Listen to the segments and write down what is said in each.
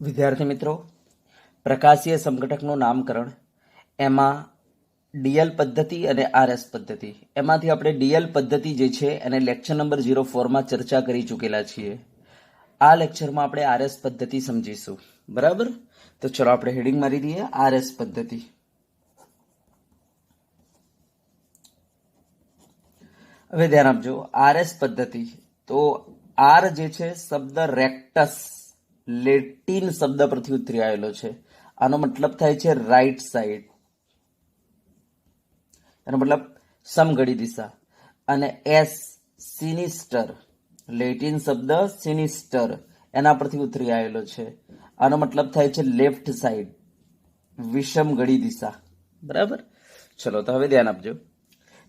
વિદ્યાર્થી મિત્રો, પ્રકાશીય સમઘટકનું નામકરણ એમાં ડીએલ પદ્ધતિ અને આરએસ પદ્ધતિ, એમાંથી આપણે ડીએલ પદ્ધતિ જે છે એને લેક્ચર નંબર 04માં ચર્ચા કરી ચૂકેલા છીએ. આ લેક્ચરમાં આપણે આરએસ પદ્ધતિ સમજીશું. બરાબર, તો ચલો આપણે હેડિંગ મારી દઈએ આરએસ પદ્ધતિ. હવે ધ્યાન આપજો, આરએસ પદ્ધતિ. તો આર જે છે શબ્દ રેક્ટસ લેટિન શબ્દ પરથી ઉતરી આવેલો છે. આનો મતલબ થાય છે રાઈટ સાઈડ, એનો મતલબ સમઘડી દિશા. અને એસ સિનિસ્ટર, લેટિન શબ્દ સિનિસ્ટર, એના પરથી ઉતરી આવેલો છે. આનો મતલબ થાય છે લેફ્ટ સાઈડ, વિષમઘડી દિશા. બરાબર, ચલો તો હવે ધ્યાન આપજો.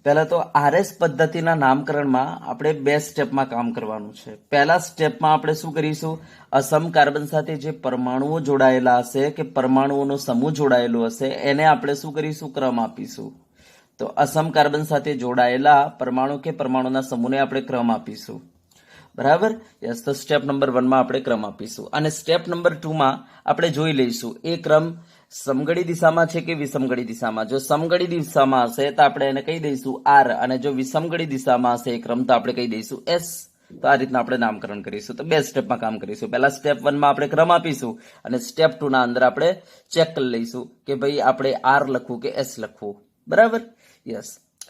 પહેલા તો આરએસ પદ્ધતિના નામકરણમાં આપણે 2 સ્ટેપમાં કામ કરવાનું છે. પહેલા સ્ટેપમાં આપણે શું કરીશું, અસમ કાર્બન સાથે જે પરમાણુઓ જોડાયેલા હશે કે પરમાણુઓનો સમૂહ જોડાયેલો હશે એને આપણે શું કરીશું, ક્રમ આપીશું. તો અસમ કાર્બન સાથે જોડાયેલા પરમાણુ કે પરમાણુના સમૂહને આપણે ક્રમ આપીશું. બરાબર, યસ. તો સ્ટેપ નંબર 1માં આપણે ક્રમ આપીશું અને સ્ટેપ નંબર 2માં આપણે જોઈ લઈશું એ ક્રમ સમઘડી દિશામાં છે કે વિષમઘડી દિશામાં. જો સમઘડી દિશામાં હશે તો આપણે એને કહી દઈશું આર, અને જો વિષમઘડી દિશામાં હશે એ ક્રમ તો આપણે કહી દઈશું એસ. તો આ રીતના આપણે નામકરણ કરીશું. તો 2 સ્ટેપમાં કામ કરીશું. પહેલા સ્ટેપ 1માં આપણે ક્રમ આપીશું અને સ્ટેપ 2ના અંદર આપણે ચેક કરી લઈશું કે ભાઈ આપણે આર લખવું કે એસ લખવું. બરાબર, યસ.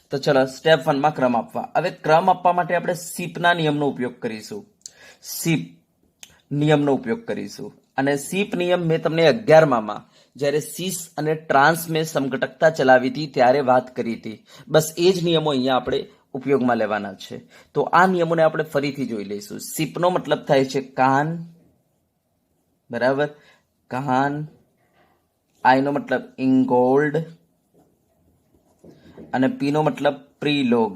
તો ચલો સ્ટેપ 1માં ક્રમ આપવા. હવે ક્રમ આપવા માટે આપણે સીપના નિયમનો ઉપયોગ કરીશું. સીપ નિયમનો ઉપયોગ કરીશું. અને સીપ નિયમ મેં તમને 11માં જ્યારે સીસ અને ટ્રાન્સ મેં સમઘટકતા ચલાવી હતી ત્યારે વાત કરી હતી. બસ એ જ નિયમો અહીંયા આપણે ઉપયોગમાં લેવાના છે. તો આ નિયમોને આપણે ફરીથી જોઈ લઈશું. સીપનો મતલબ થાય છે કાન. બરાબર, કાન. આઈનો મતલબ ઇંગોલ્ડ અને પી નો મતલબ પ્રીલોગ.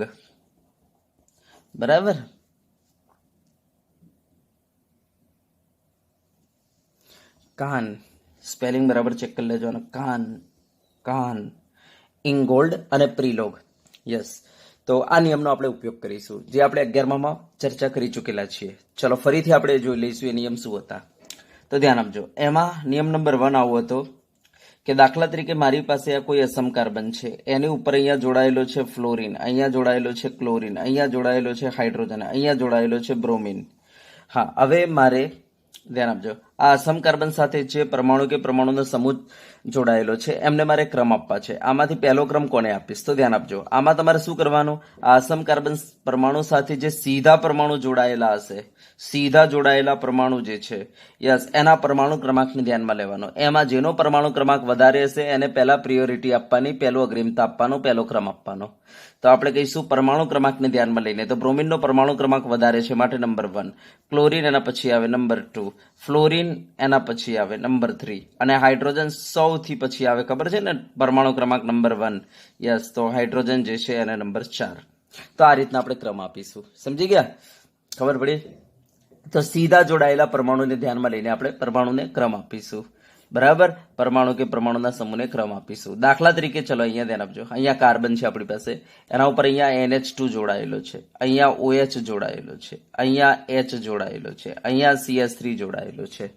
બરાબર, કાન સ્પેલિંગ બરાબર ચેક કરી લેજો. કાન, કાન, ઇંગોલ્ડ અને પ્રીલોગ. યસ. તો આ નિયમનો આપણે ઉપયોગ કરીશું જે આપણે 11માં ચર્ચા કરી ચૂકેલા છીએ. ચલો ફરીથી આપણે જોઈ લઈશું એ નિયમ શું હતા. તો ધ્યાન આપજો. એમાં નિયમ નંબર 1 આવો હતો કે દાખલા તરીકે મારી પાસે આ કોઈ અસમ કાર્બન છે, એની ઉપર અહીંયા જોડાયેલો છે ફ્લોરિન, અહીંયા જોડાયેલો છે ક્લોરિન, અહીંયા જોડાયેલો છે હાઇડ્રોજન, અહીંયા જોડાયેલો છે બ્રોમિન. હા, હવે મારે ધ્યાન આપજો, આ અસમ કાર્બન સાથે જે પરમાણુ કે પરમાણુનો સમૂહ જોડાયેલો છે એમને મારે ક્રમ આપવા છે. આમાંથી પહેલો ક્રમ કોને આપીશ? તો ધ્યાન આપજો, આમાં તમારે શું કરવાનું, આ અસમ કાર્બન પરમાણુ સાથે જે સીધા પરમાણુ જોડાયેલા હશે, સીધા જોડાયેલા પરમાણુ જે છે, યસ, એના પરમાણુ ક્રમાંકને ધ્યાનમાં લેવાનો. એમાં જેનો પરમાણુ ક્રમાંક વધારે હશે એને પહેલા પ્રિયોરિટી આપવાની, પહેલું અગ્રિમતા આપવાનું, પહેલો ક્રમ આપવાનો. તો આપણે કહીશું પરમાણુ ક્રમાંકને ધ્યાનમાં લઈને. તો બ્રોમિનનો પરમાણુ ક્રમાંક વધારે છે માટે નંબર 1, ક્લોરિન એના પછી આવે નંબર 2, ફ્લોરિન એના પછી આવે નંબર 3 અને હાઇડ્રોજન સૌથી પછી આવે, ખબર છે ને, પરમાણુ ક્રમાંક નંબર 1. યસ, તો હાઇડ્રોજન જે છે એને નંબર 4. તો આ રીતના આપણે ક્રમ આપીશું. સમજી ગયા? ખબર પડી? તો સીધા જોડાયેલા પરમાણુને ધ્યાનમાં લઈને આપણે પરમાણુને ક્રમ આપીશું. બરાબર, પરમાણુ કે પરમાણુના સમૂહને ક્રમ આપીશું. દાખલા તરીકે ચલો અહીંયા ધ્યાન આપજો, અહીંયા કાર્બન છે આપણી પાસે, એના ઉપર અહીંયા NH2 જોડાયેલો છે, અહીંયા OH જોડાયેલો છે, અહીંયા H જોડાયેલો છે, અહીંયા CS3 જોડાયેલો છે.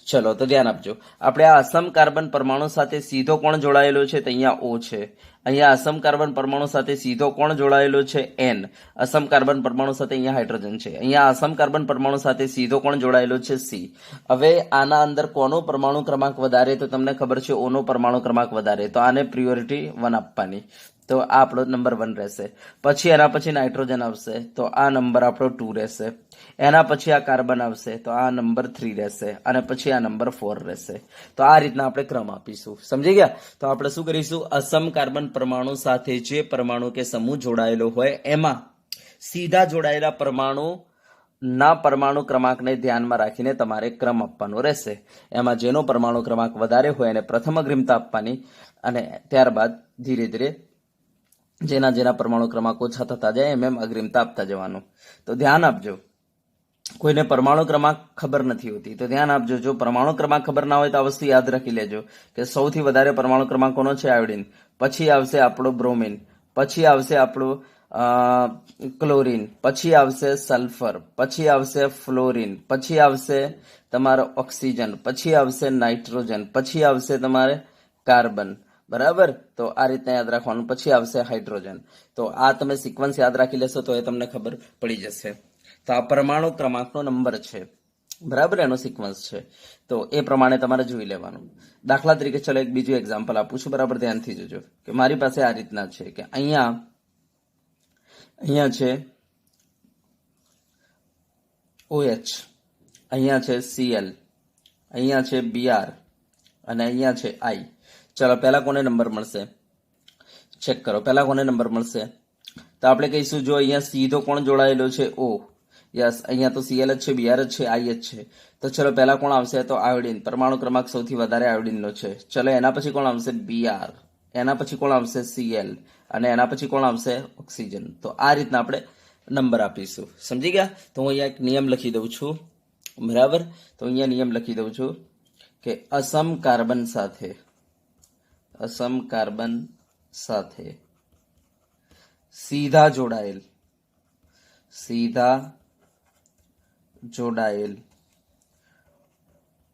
ચલો તો ધ્યાન આપજો, આપણે આ અસમ કાર્બન પરમાણુ સાથે સીધો કોણ જોડાયેલો છે? તો અહીંયા O છે. અહીંયા અસમ કાર્બન પરમાણુ સાથે સીધો કોણ જોડાયેલો છે? N. અસમ કાર્બન પરમાણુ સાથે અહીંયા હાઇડ્રોજન છે. અહીંયા અસમ કાર્બન પરમાણુ સાથે સીધો કોણ જોડાયેલો છે? C. હવે આના અંદર કોનો પરમાણુ ક્રમાંક વધારે? તો તમને ખબર છે O નો પરમાણુ ક્રમાંક વધારે, તો આને પ્રિયોરિટી 1 આપવાની. તો આ આપણો નંબર 1 રહેશે. પછી એના પછી નાઇટ્રોજન આવશે, તો આ નંબર આપણો 2 રહેશે. એના પછી આ કાર્બન આવશે, તો આ નંબર 3 રહેશે અને પછી આ નંબર 4 રહેશે. તો આ રીતના આપણે ક્રમ આપીશું. સમજી ગયા? તો આપણે શું કરીશું, અસમ કાર્બન પરમાણુ સાથે જે પરમાણુ કે સમૂહ જોડાયેલો હોય એમાં સીધા જોડાયેલા પરમાણુ ના પરમાણુ ક્રમાંકને ધ્યાનમાં રાખીને તમારે ક્રમ આપવાનો રહેશે. એમાં જેનો પરમાણુ ક્રમાંક વધારે હોય એને પ્રથમ અગ્રિમતા આપવાની અને ત્યારબાદ ધીરે ધીરે જેના જેના પરમાણુ ક્રમાંક ઓછા થતા જાય એમ અગ્રિમતા આપતા જવાનું. તો ધ્યાન આપજો, કોઈને પરમાણુ ક્રમાંક ખબર નથી હોતી તો ધ્યાન આપજો. જો પરમાણુ ક્રમાંક ખબર ના હોય તો આ વસ્તુ યાદ રાખી લેજો કે સૌથી વધારે પરમાણુ ક્રમાંક કોનો છે? આયોડિન. પછી આવશે આપણો બ્રોમિન, પછી આવશે આપણો ક્લોરીન, પછી આવશે સલ્ફર, પછી આવશે ફ્લોરિન, પછી આવશે તમારો ઓક્સિજન, પછી આવશે નાઇટ્રોજન, પછી આવશે તમારે કાર્બન. બરાબર, તો આ રીતના યાદ રાખવાનું. પછી આવશે હાઇડ્રોજન. તો આ તમે સિક્વન્સ યાદ રાખી લેશો તો એ તમને ખબર પડી જશે. તો આ પરમાણુ ક્રમાંકનો નંબર છે. બરાબર, એનો સિક્વન્સ છે. તો એ પ્રમાણે તમારે જોઈ લેવાનું. દાખલા તરીકે ચલો એક બીજું એક્ઝામ્પલ આપું છું. બરાબર, ધ્યાનથી જોજો કે મારી પાસે આ રીતના છે કે અહીંયા છે OH, અહીંયા છે Cl, અહીંયા છે Br અને અહીંયા છે I. ચલો પહેલા કોને નંબર મળશે ચેક કરો. પહેલા કોને નંબર મળશે? તો આપણે કહીશું જો અહીંયા સીધો કોણ જોડાયેલો છે O. યસ, અહીંયા તો Cl જ છે, Br જ છે, I જ છે. તો ચલો પહેલા કોણ આવશે? તો આયોડિન. પરમાણુ ક્રમાંક સૌથી વધારે આયોડિનનો છે. ચલો એના પછી કોણ આવશે? Br. એના પછી કોણ આવશે? Cl. અને એના પછી કોણ આવશે? ઓક્સિજન. તો આ રીતના આપણે નંબર આપીશું. સમજી ગયા? તો હું અહીંયા એક નિયમ લખી દઉં છું. બરાબર, તો અહીંયા નિયમ લખી દઉં છું કે અસમ કાર્બન સાથે સીધા જોડાયેલ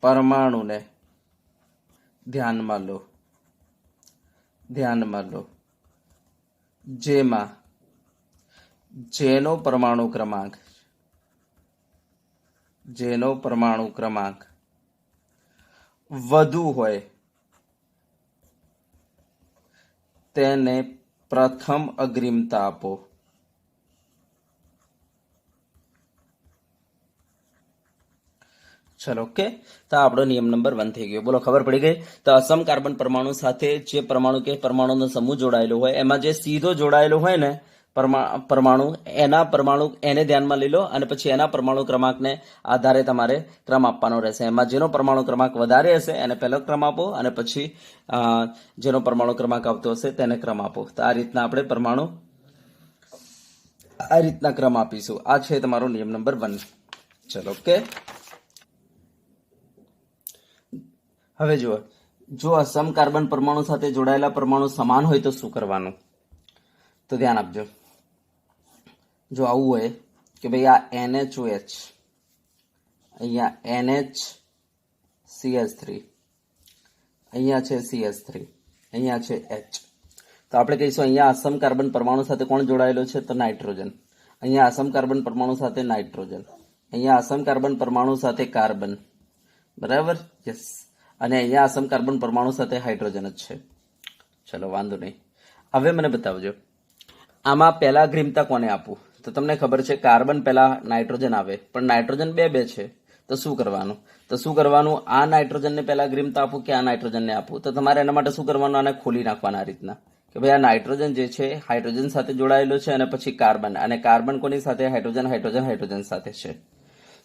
પરમાણુને ધ્યાનમાં લો જેનો પરમાણુ ક્રમાંક વધુ હોય તેને પ્રથમ અગ્રિમતા આપો. ચલો, ઓકે. તો આપણો નિયમ નંબર 1 થઈ ગયો. બોલો, ખબર પડી ગઈ? તો અસમ કાર્બન પરમાણુ સાથે જે પરમાણુનો સમૂહ જોડાયેલો હોય એમાં જે સીધો જોડાયેલો હોય ને પરમાણુ એને ધ્યાનમાં લઈ લો અને પછી એના પરમાણુ ક્રમાંકને આધારે તમારે ક્રમ આપવાનો રહેશે. એમાં જેનો પરમાણુ ક્રમાંક વધારે હશે એને પહેલો ક્રમ આપો અને પછી જેનો પરમાણુ ક્રમાંક આવતો હશે તેને ક્રમ આપો. તો આ રીતના આપણે આ રીતના ક્રમ આપીશું. આ છે તમારો નિયમ નંબર 1. ચલો, ઓકે. હવે જુઓ, જો અસમ કાર્બન પરમાણુ સાથે જોડાયેલા પરમાણુ સમાન હોય તો શું કરવાનું? તો ધ્યાન આપજો. જો આવું હોય કે ભાઈ આ NHOH, અહીંયા NHCH3, અહીંયા છે CH3, અહીંયા છે H. તો આપણે કહીશું અહીંયા અસમ કાર્બન પરમાણુ સાથે કોણ જોડાયેલો છે? તો નાઇટ્રોજન. અહીંયા અસમ કાર્બન પરમાણુ સાથે નાઇટ્રોજન, અહીંયા અસમ કાર્બન પરમાણુ સાથે કાર્બન. બરાબર, યસ. અને અહીંયા અસમ કાર્બન પરમાણુ સાથે હાઇડ્રોજન જ છે. ચલો, વાંધો નહીં. હવે મને બતાવજો આમાં પહેલા અગ્રિમતા કોને આપવું? તો તમને ખબર છે કાર્બન પહેલા નાઇટ્રોજન આવે, પણ નાઇટ્રોજન બે છે. તો શું કરવાનું? આ નાઇટ્રોજનને પહેલા અગ્રિમતા આપું કે આ નાઇટ્રોજનને આપું? તો તમારે એના માટે શું કરવાનું? આને ખોલી નાખવાના આ રીતના કે ભાઈ આ નાઇટ્રોજન જે છે હાઇડ્રોજન સાથે જોડાયેલો છે અને પછી કાર્બન, અને કાર્બન કોની સાથે? હાઇડ્રોજન સાથે છે.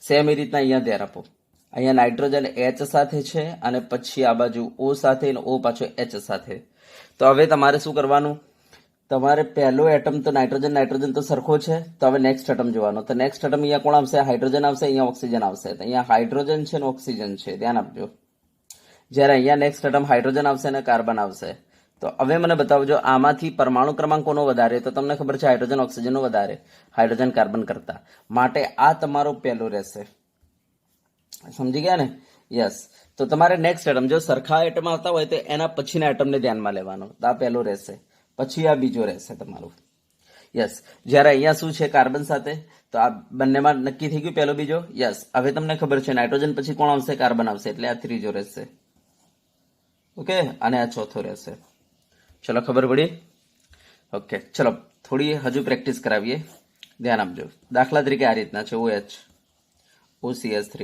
સેમ એ રીતના અહીંયા ધ્યાન આપો. અહીંયા નાઇટ્રોજન H સાથે છે અને પછી આ બાજુ O સાથે અને O પાછો H સાથે. તો હવે તમારે શું કરવાનું? તમારે પહેલો એટમ તો નાઇટ્રોજન તો સરખો છે. તો હવે નેક્સ્ટ એટમ જોવાનો. તો નેક્સ્ટ એટમ અહીંયા કોણ આવશે? હાઇડ્રોજન આવશે, અહીંયા ઓક્સિજન આવશે. તો અહીંયા હાઇડ્રોજન છે અને ઓક્સિજન છે. ધ્યાન આપજો. જ્યારે અહીંયા નેક્સ્ટ એટમ હાઇડ્રોજન આવશે અને કાર્બન આવશે. તો હવે મને બતાવજો આમાંથી પરમાણુ ક્રમાંક કોનો વધારે? તો તમને ખબર છે હાઇડ્રોજન ઓક્સિજનનો વધારે, હાઇડ્રોજન કાર્બન કરતા. માટે આ તમારો પહેલો રહેશે. સમજી ગયા ને? યસ. તો તમારે નેક્સ્ટ એટમ જો સરખા એટમ આવતા હોય તો એના પછીના એટમને ધ્યાનમાં લેવાનો. તો આ પહેલો રહેશે, પછી આ બીજો રહેશે તમારું. યસ. જ્યારે અહીંયા શું છે કાર્બન સાથે? તો આ બંનેમાં નક્કી થઈ ગયું પહેલો બીજો. યસ. હવે તમને ખબર છે નાઇટ્રોજન પછી કોણ આવશે? કાર્બન આવશે, એટલે આ ત્રીજો રહેશે. ઓકે, અને આ ચોથો રહેશે. ચલો, ખબર પડી? ઓકે. ચલો, થોડી હજુ પ્રેક્ટિસ કરાવીએ. ધ્યાન આપજો. દાખલા તરીકે આ રીતના છે OH, OCH3,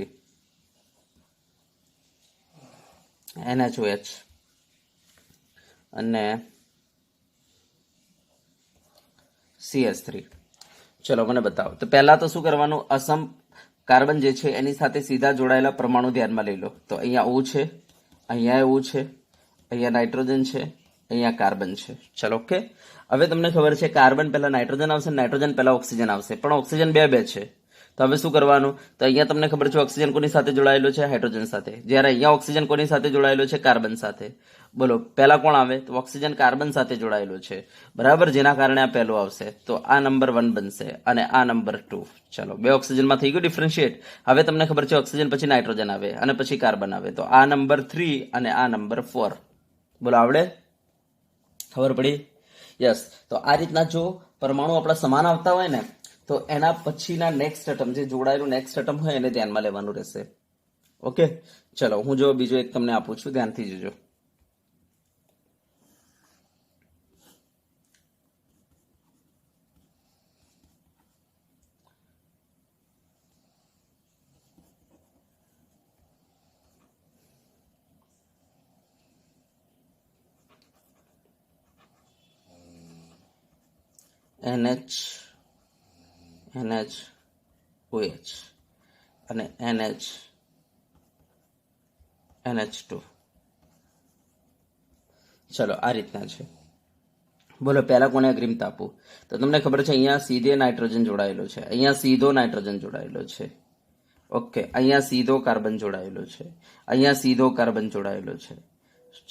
NHOH અને CH3. ચલો મને બતાવો. તો પહેલા તો શું કરવાનું? અસમ કાર્બન જે છે એની સાથે સીધા જોડાયેલા પરમાણુ ધ્યાનમાં લઈ લો. તો અહીંયા O છે, અહીંયા O છે, અહીંયા નાઇટ્રોજન છે, અહીંયા કાર્બન છે. ચલો, ઓકે. હવે તમને ખબર છે કાર્બન પહેલા નાઇટ્રોજન આવશે, નાઇટ્રોજન પહેલા ઓક્સિજન આવશે, પણ ઓક્સિજન બે છે. તો હવે શું કરવાનું, તો અહીંયા તમને ખબર છે ઓક્સિજન કોની સાથે જોડાયેલો છે, હાઇડ્રોજન સાથે. જ્યારે અહીંયા ઓક્સિજન કોની સાથે જોડાયેલો છે, કાર્બન સાથે. બોલો પહેલા કોણ આવે, તો ઓક્સિજન કાર્બન સાથે જોડાયેલો છે, બરાબર, જેના કારણે આ પહેલો આવશે. તો આ નંબર 1 બનશે અને આ નંબર 2. ચલો, બે ઓક્સિજનમાં થઈ ગયું ડિફરન્શિએટ. હવે તમને ખબર છે ઓક્સિજન પછી નાઇટ્રોજન આવે અને પછી કાર્બન આવે. તો આ નંબર 3 અને આ નંબર 4. બોલો આવડે, ખબર પડી? યસ. તો આ રીતના જો પરમાણુ આપણા સમાન આવતા હોય ને, તો એના પછીના નેક્સ્ટ એટમ, જે જોડાયેલું નેક્સ્ટ એટમ હોય એને ધ્યાનમાં લેવાનું રહેશે. ઓકે, ચલો હું જો બીજો એક તમને આપું છું, ધ્યાનથી જોજો. NH OH અને NH2. ચલો આ રીતના છે. બોલો પહેલા કોને અગ્રિમતા આપું, તો તમને ખબર છે અહીંયા સીધે નાઇટ્રોજન જોડાયેલો છે, અહીંયા સીધો નાઇટ્રોજન જોડાયેલો છે. ઓકે, અહીંયા સીધો કાર્બન જોડાયેલો છે, અહીંયા સીધો કાર્બન જોડાયેલો છે.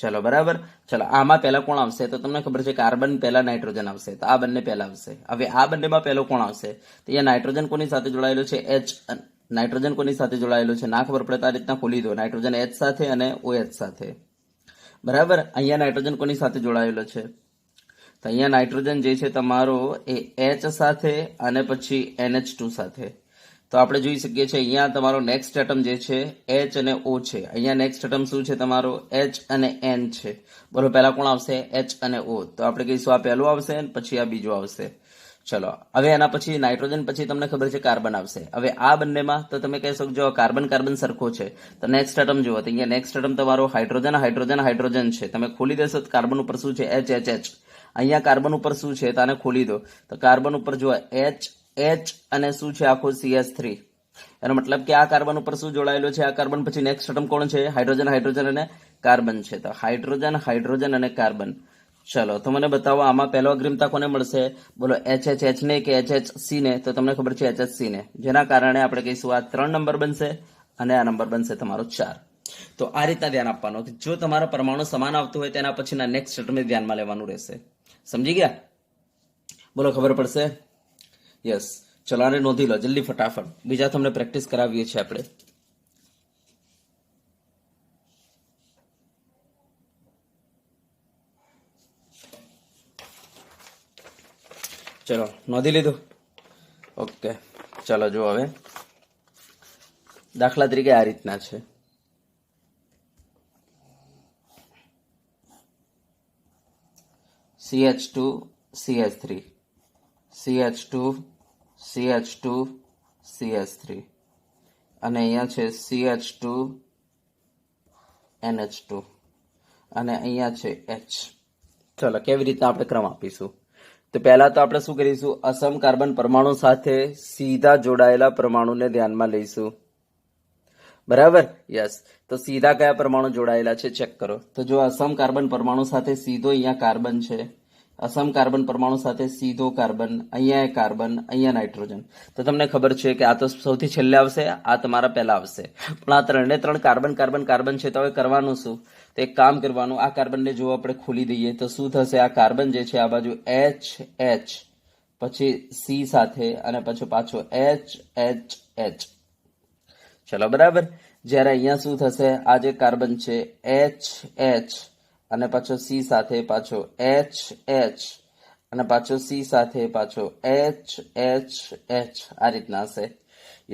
ચલો બરાબર. ચલો આમાં પહેલા કોણ આવશે, તો તમને ખબર છે કાર્બન પહેલા નાઇટ્રોજન આવશે, તો આ બંને પહેલા આવશે. હવે આ બંનેમાં પહેલો કોણ આવશે, તો અહીંયા નાઇટ્રોજન કોની સાથે જોડાયેલો છે, H. નાઇટ્રોજન કોની સાથે જોડાયેલો છે, ના ખબર પડે તો આ રીતના ખોલી દો, નાઇટ્રોજન H સાથે અને OH સાથે, બરાબર. અહીંયા નાઇટ્રોજન કોની સાથે જોડાયેલો છે, તો અહીંયા નાઇટ્રોજન જે છે તમારો એ H સાથે અને પછી NH2 સાથે. તો આપણે જોઈ શકીએ છીએ અહીંયા તમારો નેક્સ્ટ એટમ જે છે H અને O છે, અહીંયા નેક્સ્ટ એટમ શું છે તમારો H અને N છે. બોલો પહેલા કોણ આવશે, H અને O. તો આપણે કહીશું આ પહેલું આવશે અને પછી આ બીજું આવશે. ચલો હવે એના પછી નાઇટ્રોજન પછી તમને ખબર છે કાર્બન આવશે. હવે આ બંનેમાં તો તમે કહી શકજો કાર્બન કાર્બન સરખો છે, તો નેક્સ્ટ એટમ જુઓ, તો અહીંયા નેક્સ્ટ એટમ તમારો હાઇડ્રોજન હાઇડ્રોજન હાઇડ્રોજન છે. તમે ખોલી દેશો તો કાર્બન ઉપર શું છે, H H H. અહીંયા કાર્બન ઉપર શું છે, તો આને ખોલી દો, તો કાર્બન ઉપર જુઓ H H અને શું છે આખું CH3. એનો મતલબ કે આ કાર્બન ઉપર શું જોડાયેલો છે, આ કાર્બન પછી નેક્સ્ટ એટમ કોણ છે, હાઇડ્રોજન હાઇડ્રોજન અને કાર્બન છે. તો હાઇડ્રોજન હાઇડ્રોજન અને કાર્બન. ચલો તો મને બતાવો આમાં પહેલો અગ્રિમતા કોને મળશે, બોલો HH ને કે HHC ને, તો તમને ખબર છે HHC ને, જેના કારણે આપણે કહીશું આ 3 નંબર બનશે અને આ નંબર બનશે તમારો 4. તો આ રીતના ધ્યાન આપવાનું કે જો તમારા પરમાણુ સમાન આવતું હોય તેના પછીના નેક્સ્ટ એટમને ધ્યાનમાં લેવાનું રહેશે. સમજી ગયા? બોલો ખબર પડશે? યસ. ચલો આને નોંધી લો જલ્દી ફટાફટ, બીજા તમને પ્રેક્ટિસ કરાવીએ છીએ આપણે. ચલો નોંધી લીધું? ઓકે, ચલો જો હવે દાખલા તરીકે આ રીતના છે. CH2 CH3 CH2 CH2 CH3 અને અહીંયા છે CH2 NH2 અને અહીંયા છે H. ચલો કેવી રીતના આપણે ક્રમ આપીશું, તો પહેલા તો આપણે શું કરીશું, અસમ કાર્બન પરમાણુ સાથે સીધા જોડાયેલા પરમાણુને ધ્યાનમાં લઈશું, બરાબર. યસ. તો સીધા કયા પરમાણુ જોડાયેલા છે ચેક કરો. તો જો અસમ કાર્બન પરમાણુ સાથે સીધો અહીંયા કાર્બન છે, અસમ કાર્બન પરમાણુ સાથે સીધો કાર્બન, અહીંયા કાર્બન, અહીંયા નાઇટ્રોજન. તો તમને ખબર છે કે આ તો સૌથી છેલ્લે આવશે, આ તમારા પહેલા આવશે, પણ આ 3 કાર્બન કાર્બન કાર્બન છે. તો હવે કરવાનું શું, તો એક કામ કરવાનું, આ કાર્બનને જો આપણે ખોલી દઈએ તો શું થશે, આ કાર્બન જે છે આ બાજુ H H પછી C સાથે અને પછી પાછો H H H. ચલો બરાબર. જ્યારે અહીંયા શું થશે, આ જે કાર્બન છે H H અને પાછો C સાથે પાછો H H અને પાછો C સાથે પાછો H H H, આ રીતના હશે.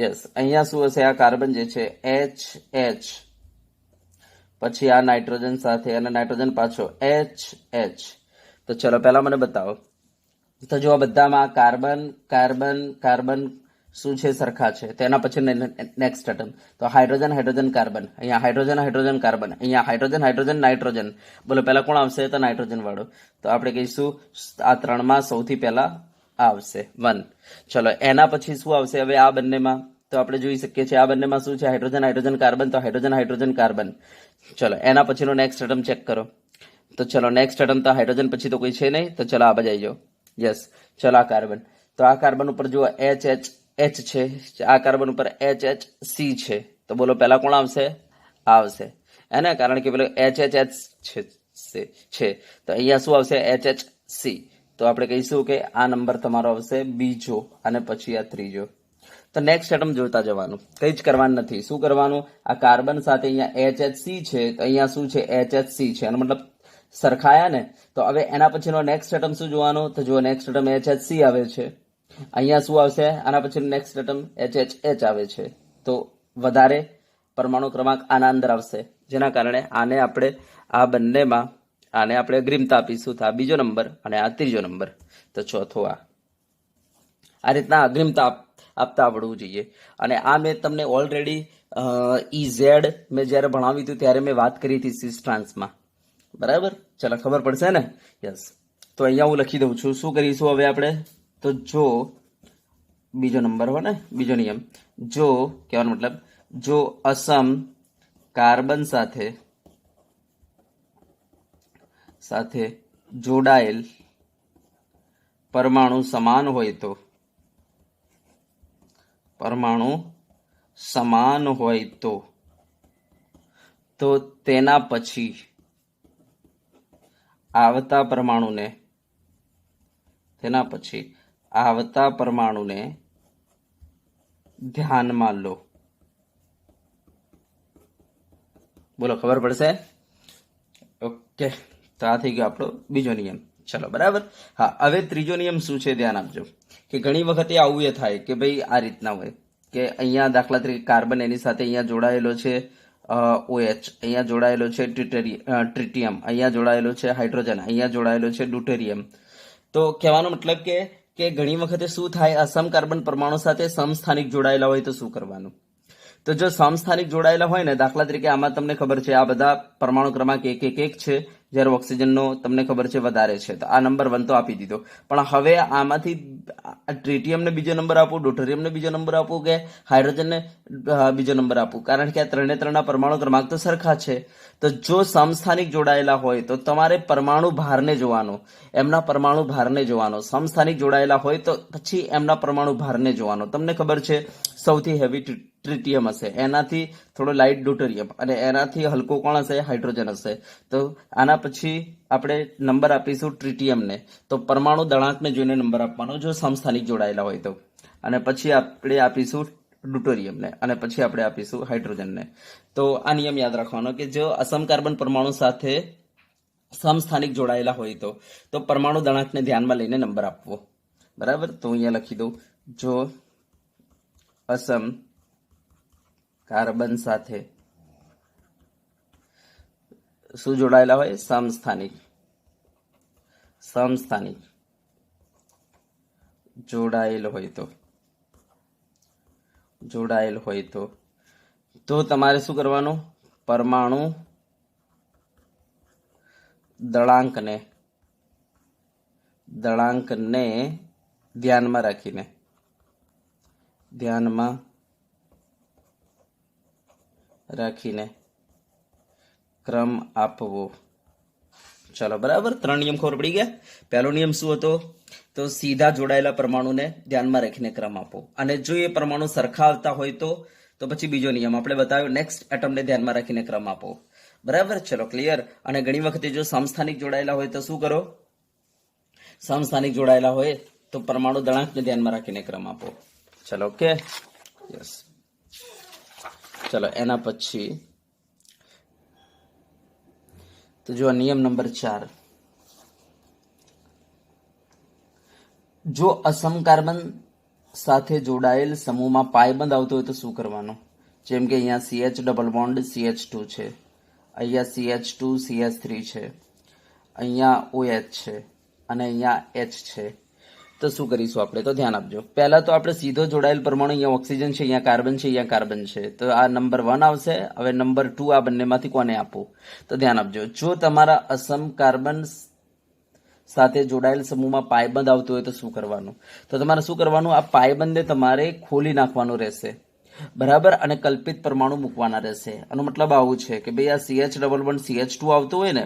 યસ. અહીંયા શું હશે, આ કાર્બન જે છે H H પછી આ નાઇટ્રોજન સાથે અને નાઇટ્રોજન પાછો H H. તો ચલો પહેલા મને બતાવો, તો જો આ બધામાં કાર્બન કાર્બન કાર્બન શું છે, સરખા છે. તેના પછી નેક્સ્ટ એટમ, તો હાઇડ્રોજન હાઇડ્રોજન કાર્બન, અહીંયા હાઇડ્રોજન હાઇડ્રોજન કાર્બન, અહીંયા હાઇડ્રોજન હાઇડ્રોજન નાઇટ્રોજન. બોલો પહેલા કોણ આવશે, તો નાઇટ્રોજન વાળો. તો આપણે કહીશું આ 3માં સૌથી પહેલા આવશે 1. ચલો એના પછી શું આવશે, હવે આ બંનેમાં તો આપણે જોઈ શકીએ છીએ આ બંનેમાં શું છે, હાઇડ્રોજન હાઇડ્રોજન કાર્બન, તો હાઇડ્રોજન હાઇડ્રોજન કાર્બન. ચલો એના પછીનો નેક્સ્ટ એટમ ચેક કરો. તો ચલો નેક્સ્ટ એટમ તો હાઇડ્રોજન પછી તો કોઈ છે નહીં, તો ચલો આ બાજુ આવી જાઓ. યસ. ચલો આ કાર્બન, તો આ કાર્બન ઉપર જુઓ H H એચ છે, આ કાર્બન ઉપર HHC છે, તો બોલો પહેલા કોણ આવશે? આ આવશે હે ને, કારણ કે પેલો HHH છે, તો અહીંયા શું આવશે? HHC. તો આપણે કહીશું કે આ નંબર તમારો આવશે બીજો અને પછી આ ત્રીજો. તો નેક્સ્ટ એટમ જોતા જવાનું, કંઈ જ કરવાનું નથી. શું કરવાનું? આ કાર્બન સાથે અહીંયા HHC છે, તો અહીંયા શું છે? HHC છે, એનો મતલબ સરખાયા ને. તો હવે એના પછીનો નેક્સ્ટ એટમ શું જોવાનું? તો જો નેક્સ્ટ એટમ HHC આવે છે, અહીંયા શું આવશે? આના પછીનો નેક્સ્ટ એટમ HHH આવે છે, તો વધારે પરમાણુ ક્રમાંક આના અંદર આવશે, જેના કારણે આને આપણે આ બંનેમાં આને આપણે અગ્રિમતા આપીશું. તો આ બીજો નંબર અને આ ત્રીજો નંબર, તો ચોથો આ રીતના અગ્રિમતા આપતા આવડવું જોઈએ. અને આ મેં તમને ઓલરેડી EZ મેં જ્યારે ભણાવ્યું હતું ત્યારે મેં વાત કરી હતી સિસ ટ્રાન્સમાં, બરાબર? ચાલો, ખબર પડશે ને? યસ. તો અહીંયા હું લખી દઉં છું. શું કરીશું હવે આપણે? તો જો બીજો નંબર હોય ને, બીજો નિયમ, જો કહેવાનો મતલબ જો અસમ કાર્બન સાથે જોડાયેલ પરમાણુ સમાન હોય તો તેના પછી આવતા પરમાણુને ધ્યાનમાં લો. બોલો, ખબર પડશે? ઓકે, તો આ થઈ ગયો આપણો બીજો નિયમ. ચલો, બરાબર. હા, હવે ત્રીજો નિયમ શું છે? ધ્યાન આપજો કે ઘણી વખતે આવું એ થાય કે ભાઈ આ રીતના હોય કે અહીંયા દાખલા તરીકે કાર્બન એની સાથે અહીંયા જોડાયેલો છે OH, અહીંયા જોડાયેલો છે ટ્રિટિયમ, અહીંયા જોડાયેલો છે હાઇડ્રોજન, અહીંયા જોડાયેલો છે ડ્યુટેરિયમ. તો કહેવાનો મતલબ કે ઘણી વખતે શું થાય? અસમ કાર્બન પરમાણુ સાથે સમસ્થાનિક જોડાયેલા હોય તો શું કરવાનું? તો જો સમસ્થાનિક જોડાયેલા હોય ને, દાખલા તરીકે આમાં તમને ખબર છે આ બધા પરમાણુ ક્રમાંક 1 1 1 છે, જ્યારે ઓક્સિજનનો તમને ખબર છે વધારે છે, તો આ નંબર 1 તો આપી દીધો. પણ હવે આમાંથી ટ્રિટિયમને બીજો નંબર આપું, ડ્યુટેરિયમને બીજો નંબર આપું કે હાઇડ્રોજનને બીજો નંબર આપું? કારણ કે આ ત્રણના પરમાણુ ક્રમાંક તો સરખા છે. તો જો સમસ્થાનિક જોડાયેલા હોય તો તમારે પરમાણુ ભારને જોવાનો, એમના પરમાણુ ભારને જોવાનો. સમસ્થાનિક જોડાયેલા હોય તો પછી એમના પરમાણુ ભારને જોવાનો. તમને ખબર છે સૌથી હેવી ટ્રિટિયમ હશે, એનાથી થોડો લાઇટ ડ્યુટેરિયમ, અને એનાથી હલકો કોણ હશે? હાઇડ્રોજન હશે. તો આના પછી આપણે નંબર આપીશું ટ્રિટિયમને, તો પરમાણુ દળાંકને જોઈને નંબર આપવાનો જો સમસ્થાનિક જોડાયેલા હોય તો. અને પછી આપણે આપીશું ડ્યુટેરિયમને, અને પછી આપણે આપીશું હાઇડ્રોજનને. તો આ નિયમ યાદ રાખવાનો કે જો અસમ કાર્બન પરમાણુ સાથે સમસ્થાનિક જોડાયેલા હોય તો પરમાણુ દળાંકને ધ્યાનમાં લઈને નંબર આપવો, બરાબર? તો અહીંયા લખી દઉં, જો અસમ કાર્બન સાથે શું જોડાયેલા હોય? સમસ્થાનિક જોડાયેલ હોય તો તમારે શું કરવાનું? પરમાણુ દળાંકને ધ્યાનમાં રાખીને ક્રમ આપવો. ચલો, બરાબર. 3 નિયમ ખબર પડી ગયા. પહેલો નિયમ શું હતો? તો સીધા જોડાયેલા પરમાણુને ધ્યાનમાં રાખીને ક્રમ આપો. અને જો એ પરમાણુ સરખા આવતા હોય તો પછી બીજો નિયમ આપણે બતાવ્યો, નેક્સ્ટ એટમને ધ્યાનમાં રાખીને ક્રમ આપો, બરાબર? ચલો, ક્લિયર. અને ઘણી વખતે જો સમસ્થાનિક જોડાયેલા હોય તો શું કરો? સમસ્થાનિક જોડાયેલા હોય તો પરમાણુ દળાંકને ધ્યાનમાં રાખીને ક્રમ આપો. ચલો, ઓકે, યસ. ચલો, એના પછી તો જો નિયમ નંબર 4, જો અસમ કાર્બન સાથે જોડાયેલ સમૂહમાં પાયબંધ આવતો હોય તો શું કરવાનું? જેમ કે અહીંયા CH ડબલ બોન્ડ CH2 છે, અહીંયા CH2 CH3 છે, અહીંયા OH છે, અને અહીંયા H છે. તો શું કરીશું આપણે? તો ધ્યાન આપજો. પહેલા તો આપણે સીધો જોડાયેલ પરમાણુ, અહીંયા ઓક્સિજન છે, અહીંયા કાર્બન છે, અહીંયા કાર્બન છે, તો આ નંબર 1 આવશે. હવે નંબર 2 આ બંનેમાંથી કોને આપવું? તો ધ્યાન આપજો. જો તમારા અસમ કાર્બન સાથે જોડાયેલ સમૂહમાં પાયબંધ આવતો હોય તો શું કરવાનું? તો તમારે શું કરવાનું? આ પાયબંધને તમારે ખોલી નાખવાનું રહેશે, બરાબર? અને કલ્પિત પરમાણુ મૂકવાના રહેશે. આનો મતલબ આવું છે કે ભાઈ આ CH ડબલ બોન્ડ CH2 આવતો હોય ને,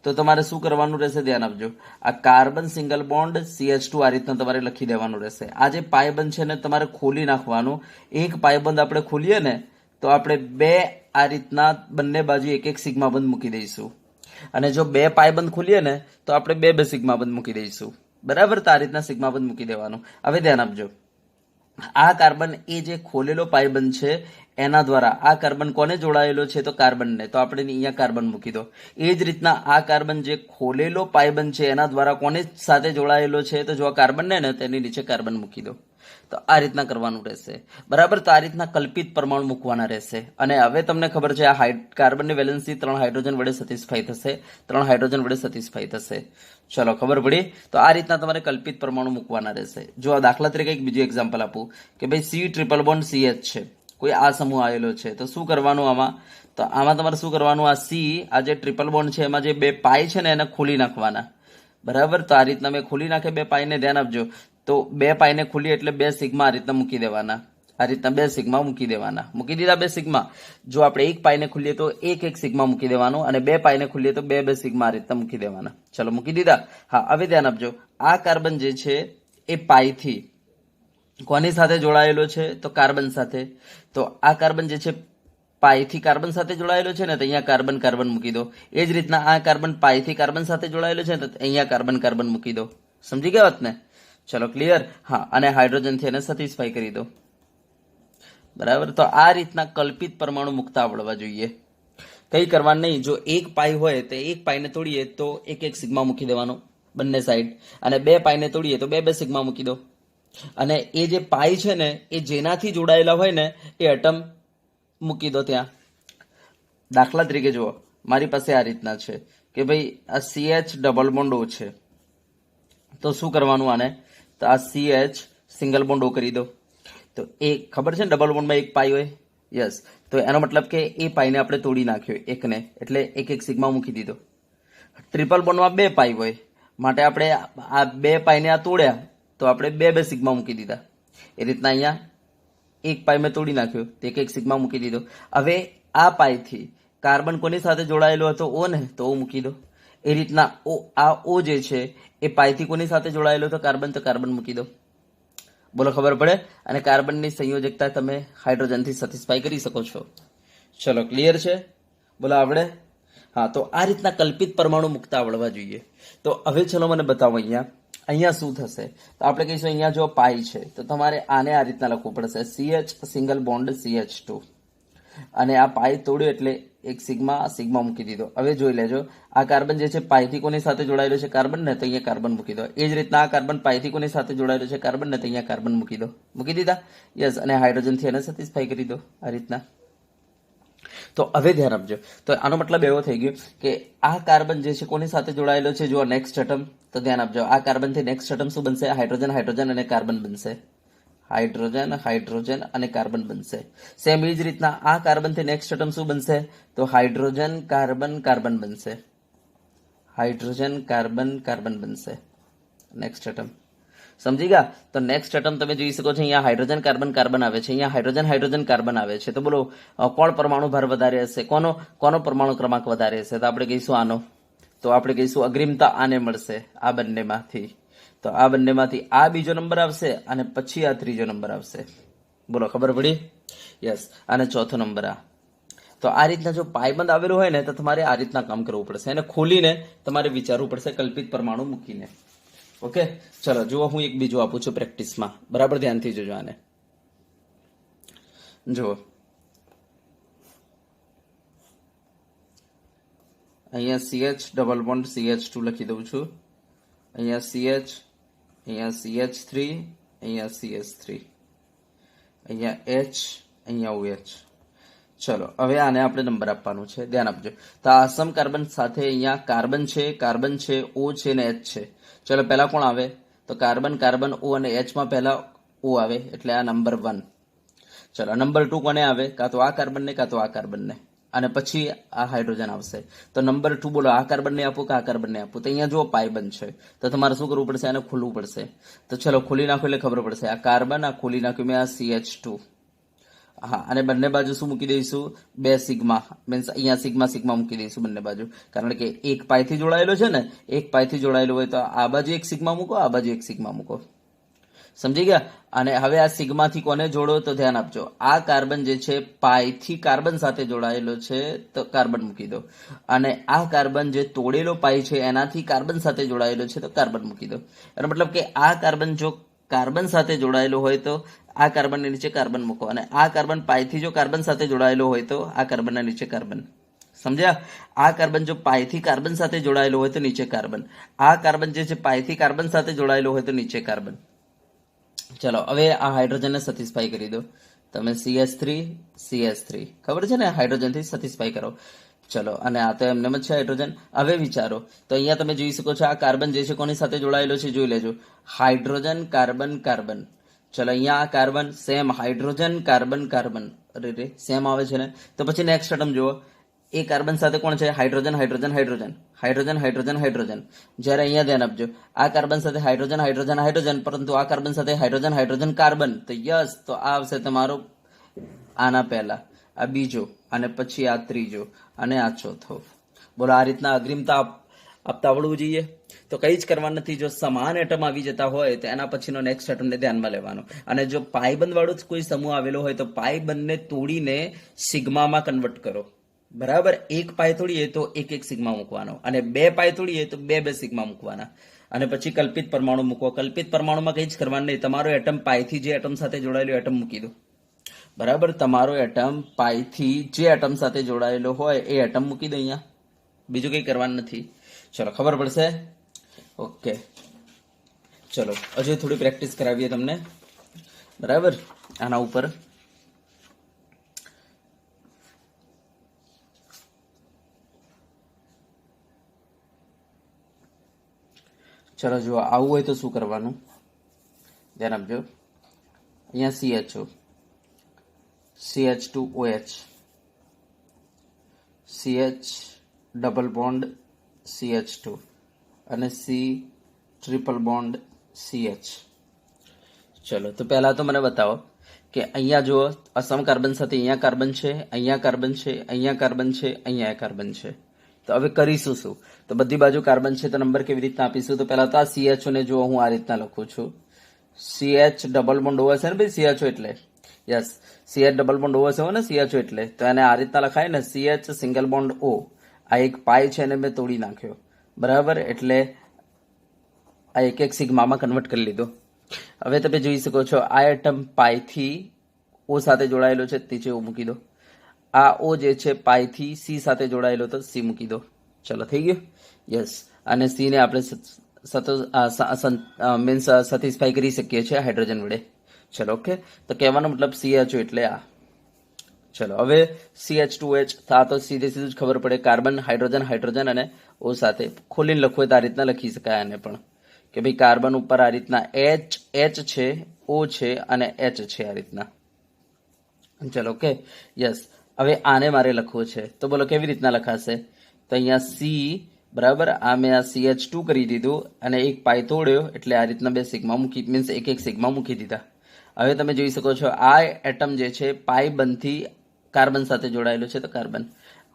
તો તમારે શું કરવાનું રહેશે ધ્યાન આપજો, આ કાર્બન સિંગલ બોન્ડ CH2 આ રીતના તમારે લખી દેવાનું રહેશે. આ જે પાયબંધ છે ને તમારે ખોલી નાખવાનું. એક પાયબંધ આપણે ખોલીએ ને તો આપણે બે આ રીતના બંને બાજુ એક એક સિગ્મા બંધ મૂકી દઈશું, અને જો બે પાયબંધ ખોલીએ ને તો આપણે બે બે સિગ્મા બંધ મૂકી દઈશું. બરાબર, તો આ રીતના સિગ્મા બંધ મૂકી દેવાનું. હવે ધ્યાન આપજો, આ કાર્બન એ જે ખોલેલો પાયબંધ છે એના દ્વારા આ કાર્બન કોને જોડાયેલો છે તો કાર્બનને, તો આપણે અહીંયા કાર્બન મૂકી દો. એ જ રીતના આ કાર્બન જે ખોલેલો પાયબંધ છે એના દ્વારા કોની સાથે જોડાયેલો છે તો જો આ કાર્બનને ને તેની નીચે કાર્બન મૂકી દો. તો આ રીતના કરવાનું રહેશે. બરાબર, તો આ રીતના કલ્પિત પરમાણુ મૂકવાના રહેશે. અને હવે તમને ખબર છે આ કાર્બનની વેલેન્સી 3 હાઇડ્રોજન વડે સેટિસ્ફાઈ થશે, 3 હાઇડ્રોજન વડે સેટિસ્ફાઈ થશે. ચલો ખબર પડી. તો આ રીતના તમારે કલ્પિત પરમાણુ મૂકવાના રહેશે. જો આ દાખલા તરીકે એક બીજું એક્ઝામ્પલ આપું કે ભાઈ C ટ્રિપલ બોન્ડ CH છે, કોઈ આ સમૂહ આવેલો છે, તો શું કરવાનું આમાં, તો આમાં તમારે શું કરવાનું, આ C આ જે ટ્રિપલ બોન્ડ છે એમાં જે બે પાય છે ને એને ખોલી નાખવાના. બરાબર, તો આ રીતના મેં ખોલી નાખે બે પાયને, ધ્યાન આપજો. તો બે પાયને ખોલી એટલે બે સિગ્મા આ રીતના મૂકી દેવાના, આ રીતના બે સિગ્મા મૂકી દેવાના. મૂકી દીધા બે સિગ્મા. જો આપણે એક પાયને ખોલીએ તો એક એક સિગ્મા મૂકી દેવાનું, અને બે પાયને ખોલીએ તો બે બે સિગ્મા આ રીતના મૂકી દેવાના. ચલો મૂકી દીધા. હા, હવે ધ્યાન આપજો, આ કાર્બન જે છે એ પાયથી કોની સાથે જોડાયેલો છે તો કાર્બન સાથે. તો આ કાર્બન જે છે પાયથી કાર્બન સાથે જોડાયેલો છે ને તો અહીંયા કાર્બન કાર્બન મૂકી દો. એ જ રીતના આ કાર્બન પાયથી કાર્બન સાથે જોડાયેલો છે ને તો અહીંયા કાર્બન કાર્બન મૂકી દો. સમજી ગયા વાત ને? ચલો ક્લિયર. હા, અને હાઇડ્રોજનથી એને સેટિસ્ફાઈ કરી દો. બરાબર, તો આ રીતના કલ્પિત પરમાણુ મુકતા આવડવા જોઈએ. કઈ કરવાનું નહીં, જો એક પાય હોય તો એક પાયને તોડીએ તો એક એક સિગ્મા મૂકી દેવાનો બંને સાઈડ, અને બે પાયને તોડીએ તો બે બે સિગ્મા મૂકી દો. અને એ જે પાય છે ને એ જેનાથી જોડાયેલા હોય ને એ એટમ મૂકી દો ત્યાં. દાખલા તરીકે જુઓ, મારી પાસે આ રીતના છે કે ભાઈ આ CH ડબલ બોન્ડ O છે, તો શું કરવાનું આને, તો આ CH સિંગલ બોન્ડ O કરી દો. તો એ ખબર છે ને ડબલ બોન્ડમાં એક પાય હોય, યસ, તો એનો મતલબ કે એ પાયને આપણે તોડી નાખ્યો એકને, એટલે એક એક સિગ્મા મૂકી દીધો. ટ્રિપલ બોન્ડમાં બે પાય હોય માટે આપણે આ બે પાયને આ તોડ્યા તો આપણે બે બે સિગ્મા મૂકી દીધા. એ રીતના અહીંયા એક પાય મેં તોડી નાખ્યો તો એક એક સિગ્મા મૂકી દીધો. હવે આ પાયથી કાર્બન કોની સાથે જોડાયેલો હતો O ને, તો O મૂકી દો. એ રીતના આ O જે છે એ પાયથી કોની સાથે જોડાયેલો હતો કાર્બન, તો કાર્બન મૂકી દો. બોલો ખબર પડે. અને કાર્બનની સંયોજકતા તમે હાઇડ્રોજનથી સેટિસ્ફાઈ કરી શકો છો. ચલો ક્લિયર છે, બોલો આવડે. હા, તો આ રીતના કલ્પિત પરમાણુ મુકતા આવડવા જોઈએ. તો હવે ચલો મને બતાવો અહીંયા શું થશે. તો આપણે કહીશું અહીંયા જો પાઈ છે તો તમારે આને આ રીતના લખવું પડશે, CH સિંગલ બોન્ડ CH2, અને આ પાઈ તોડ્યો એટલે એક સિગ્મા સિગ્મા મૂકી દીધો. હવે જોઈ લેજો, આ કાર્બન જે છે પાયથી કોની સાથે જોડાયેલો છે કાર્બન ને, તો અહીંયા કાર્બન મૂકી દો. એ જ રીતના આ કાર્બન પાયથી કોની સાથે જોડાયેલો છે કાર્બન ને, તો અહીંયા કાર્બન મૂકી દો. મૂકી દીધા, યસ, અને હાઇડ્રોજનથી એને સેટિસ્ફાઈ કરી દો આ રીતના. તો હવે ધ્યાન આપજો, તો આનો મતલબ એવો થઈ ગયો કે આ કાર્બન જે છે કોની સાથે જોડાયેલો છે, જો નેક્સ્ટ એટમ. તો ધ્યાન આપજો, આ કાર્બનથી નેક્સ્ટ એટમ શું બનશે, હાઇડ્રોજન હાઇડ્રોજન અને કાર્બન બનશે. હાઇડ્રોજન હાઇડ્રોજન અને કાર્બન બનશે. સેમ એ જ રીતના આ કાર્બનથી નેક્સ્ટ એટમ શું બનશે, તો હાઇડ્રોજન કાર્બન કાર્બન બનશે. હાઇડ્રોજન કાર્બન કાર્બન બનશે નેક્સ્ટ એટમ. સમજી ગયા? તો નેક્સ્ટ એટમ તમે જોઈ શકો છો, અહીંયા હાઇડ્રોજન કાર્બન કાર્બન આવે છે, અહીંયા હાઇડ્રોજન હાઇડ્રોજન કાર્બન આવે છે. તો બોલો કોણ પરમાણુ ભાર વધારે હશે, કોનો પરમાણુ ક્રમાંક વધારે હશે, તો આપણે કહીશું આનો. તો આપણે કહીશું અગ્રિમતા આને મળશે આ બંનેમાંથી. તો આ બંનેમાંથી આ બીજો નંબર આવશે અને પછી આ ત્રીજો નંબર આવશે. બોલો ખબર પડી? યસ, અને ચોથો નંબર આ. તો આ રીતના જો પાયબંધ આવેલું હોય ને તો તમારે આ રીતના કામ કરવું પડશે, એને ખોલીને તમારે વિચારવું પડશે કલ્પિત પરમાણુ મૂકીને. ઓકે, ચલો જુઓ, હું એક બીજું આપું છું પ્રેક્ટિસમાં, બરાબર ધ્યાનથી જોજો આને. જુઓ, અહીંયા CH ડબલ બોન્ડ CH2 લખી દઉં છું, અહીંયા CH, અહીંયા CH3, અહીંયા CH3, અહીંયા H, અહીંયા OH. ચલો હવે આને આપણે નંબર આપવાનું છે, ધ્યાન આપજો. તો આ સમ કાર્બન સાથે અહીંયા કાર્બન છે, O છે ને H છે. ચલો પહેલા કોણ આવે, તો કાર્બન કાર્બન O અને H માં પહેલા O આવે એટલે આ નંબર 1. ચલો નંબર 2 કોને આવે, કાં તો આ કાર્બનને કાં તો આ કાર્બનને, અને પછી આ હાઇડ્રોજન આવશે. તો નંબર 2 બોલો, આ કાર્બનને આપો કે આ કાર્બનને આપો. તો અહીંયા જો પાયબંધ છે તો તમારે શું કરવું પડશે, આને ખોલવું પડશે. તો ચલો ખોલી નાખો એટલે ખબર પડશે, આ કાર્બન, આ ખોલી નાખ્યું મેં, આ CH2, હા, અને બંને બાજુ શું મૂકી દઈશું? 2 સિગ્મા, મીન્સ અહીંયા સિગ્મા સિગ્મા મૂકી દઈશું બંને બાજુ, કારણ કે એક પાયથી જોડાયેલો છે ને, એક પાયથી જોડાયેલો હોય તો આ બાજુ એક સિગ્મા મૂકો, આ બાજુ એક સિગ્મા મૂકો. સમજી ગયા? અને હવે આ સિગ્માથી કોને જોડો? તો ધ્યાન આપજો, આ કાર્બન જે છે પાયથી કાર્બન સાથે જોડાયેલો છે તો કાર્બન મૂકી દો, અને આ કાર્બન જે તોડેલો પાય છે એનાથી કાર્બન સાથે જોડાયેલો છે તો કાર્બન મૂકી દો. એનો મતલબ કે આ કાર્બન જો કાર્બન સાથે જોડાયેલો હોય તો આ કાર્બનની નીચે કાર્બન મૂકો, અને આ કાર્બન પાયથી જો કાર્બન સાથે જોડાયેલો હોય તો આ કાર્બનના નીચે કાર્બન. સમજ્યા? આ કાર્બન જો પાયથી કાર્બન સાથે જોડાયેલો હોય તો નીચે કાર્બન, આ કાર્બન જે છે પાયથી કાર્બન સાથે જોડાયેલો હોય તો નીચે કાર્બન. ચલો હવે આ હાઇડ્રોજનને સેટિસ્ફાઈ કરી દો. તમે CH3 ખબર છે ને, હાઇડ્રોજનથી સેટિસ્ફાઈ કરો. ચલો, અને આ તો એમને જ છે હાઇડ્રોજન. હવે વિચારો તો અહીંયા તમે જોઈ શકો છો આ કાર્બન જે છે કોની સાથે જોડાયેલો છે? જોઈ લેજો, હાઇડ્રોજન કાર્બન કાર્બન. ચલો, અહીંયા આ carbon same, hydrogen carbon carbon, અરે સેમ આવે છે ને. તો પછી નેક્સ્ટ એટમ જુઓ, એ કાર્બન સાથે કોણ છે? Hydrogen hydrogen hydrogen, hydrogen hydrogen hydrogen. જ્યારે અહીંયા ધ્યાન આપજો, આ કાર્બન સાથે હાઇડ્રોજન હાઇડ્રોજન હાઇડ્રોજન, પરંતુ આ કાર્બન સાથે હાઇડ્રોજન હાઇડ્રોજન કાર્બન. તો યસ, તો આ આવશે તમારો આના પહેલા, આ બીજો, અને પછી આ ત્રીજો, અને આ ચોથો. બોલો, આ રીતના અગ્રિમતા આપતા આવડવું જોઈએ. તો કઈ જ કરવા નથી. જો સમાન એટમ આવી જતા હોય તો એના પછીનો નેક્સ્ટ એટમને ધ્યાનમાં લેવાનો, અને જો પાયબંધ વાળો જ કોઈ સમૂહ આવેલો હોય તો પાયબંધને તોડીને સિગ્મામાં કન્વર્ટ કરો. બરાબર, એક પાય તોડીએ તો એક એક સિગ્મા મૂકવાનો, અને 2 પાય તોડીએ તો 2 સિગ્મા મૂકવાના, અને પછી કલ્પિત પરમાણુ મૂકો. કલ્પિત પરમાણુમાં કંઈ જ કરવાનું નહીં, તમારો એટમ પાયથી જે એટમ સાથે જોડાયેલો એટમ મૂકી દો. બરાબર, તમારો એટમ પાયથી જે એટમ સાથે જોડાયેલો હોય એ એટમ મૂકી દો અહીંયા, બીજું કંઈ કરવાનું નથી. ચલો, ખબર પડશે? ઓકે, ચલો હજુ થોડી પ્રેક્ટિસ કરાવીએ તમને. બરાબર, આના ઉપર ચલો જુઓ, આવું હોય તો શું કરવાનું? ધ્યાન આપજો, અહીંયા CHO, CH2OH, CH double bond CH2, અને C ટ્રિપલ બોન્ડ CH. ચલો, તો પહેલા તો મને બતાવો કે અહીંયા જુઓ, અસમ કાર્બન સાથે અહીંયા કાર્બન છે, અહીંયા કાર્બન છે, અહીંયા કાર્બન છે, અહીંયા કાર્બન છે. તો હવે કરીશું શું? તો બધી બાજુ કાર્બન છે તો નંબર કેવી રીતના આપીશું? તો પહેલા તો આ CHO ને જુઓ, હું આ રીતના લખું છું, CH ડબલ બોન્ડ OH છે ને ભાઈ, CHO એટલે yes, CH double bond OH હોય ને CHO એટલે, તો એને આ રીતના લખાય ને, CH સિંગલ બોન્ડ O. આ એક પાય છે એને મેં તોડી નાખ્યો. બરાબર, એટલે આ એક એક સિગ્મામાં કન્વર્ટ કરી લીધો. હવે તમે જોઈ શકો છો, આ એટમ પાયથી O સાથે જોડાયેલો છે, તે છે O મૂકી દો. આ O જે છે પાયથી C સાથે જોડાયેલો તો C મૂકી દો. ચલો, થઈ ગયું? યસ, અને C ને આપણે મીન્સ સેટિસ્ફાઈ કરી શકીએ છીએ હાઇડ્રોજન વડે. ચલો, ઓકે. તો કહેવાનો મતલબ CHO એટલે આ. ચલો, હવે CH2OH, આ તો સીધે સીધું જ ખબર પડે, કાર્બન હાઇડ્રોજન હાઇડ્રોજન અને O સાથે. ખોલીને લખવું હોય તો આ રીતના લખી શકાય આને પણ, કે ભાઈ કાર્બન ઉપર આ રીતના H છે, O છે, અને H છે આ રીતના. ચલો, ઓકે. યસ, હવે આને મારે લખવું છે, તો બોલો કેવી રીતના લખાશે? તો અહીંયા C, બરાબર, આ મેં આ CH2 કરી દીધું, અને એક પાય તોડ્યો એટલે આ રીતના 2 સિગ્મા મૂકી, મીન્સ એક એક સિગ્મા મૂકી દીધા. હવે તમે જોઈ શકો છો, આ એટમ જે છે પાય બંધથી કાર્બન સાથે જોડાયેલો છે તો કાર્બન,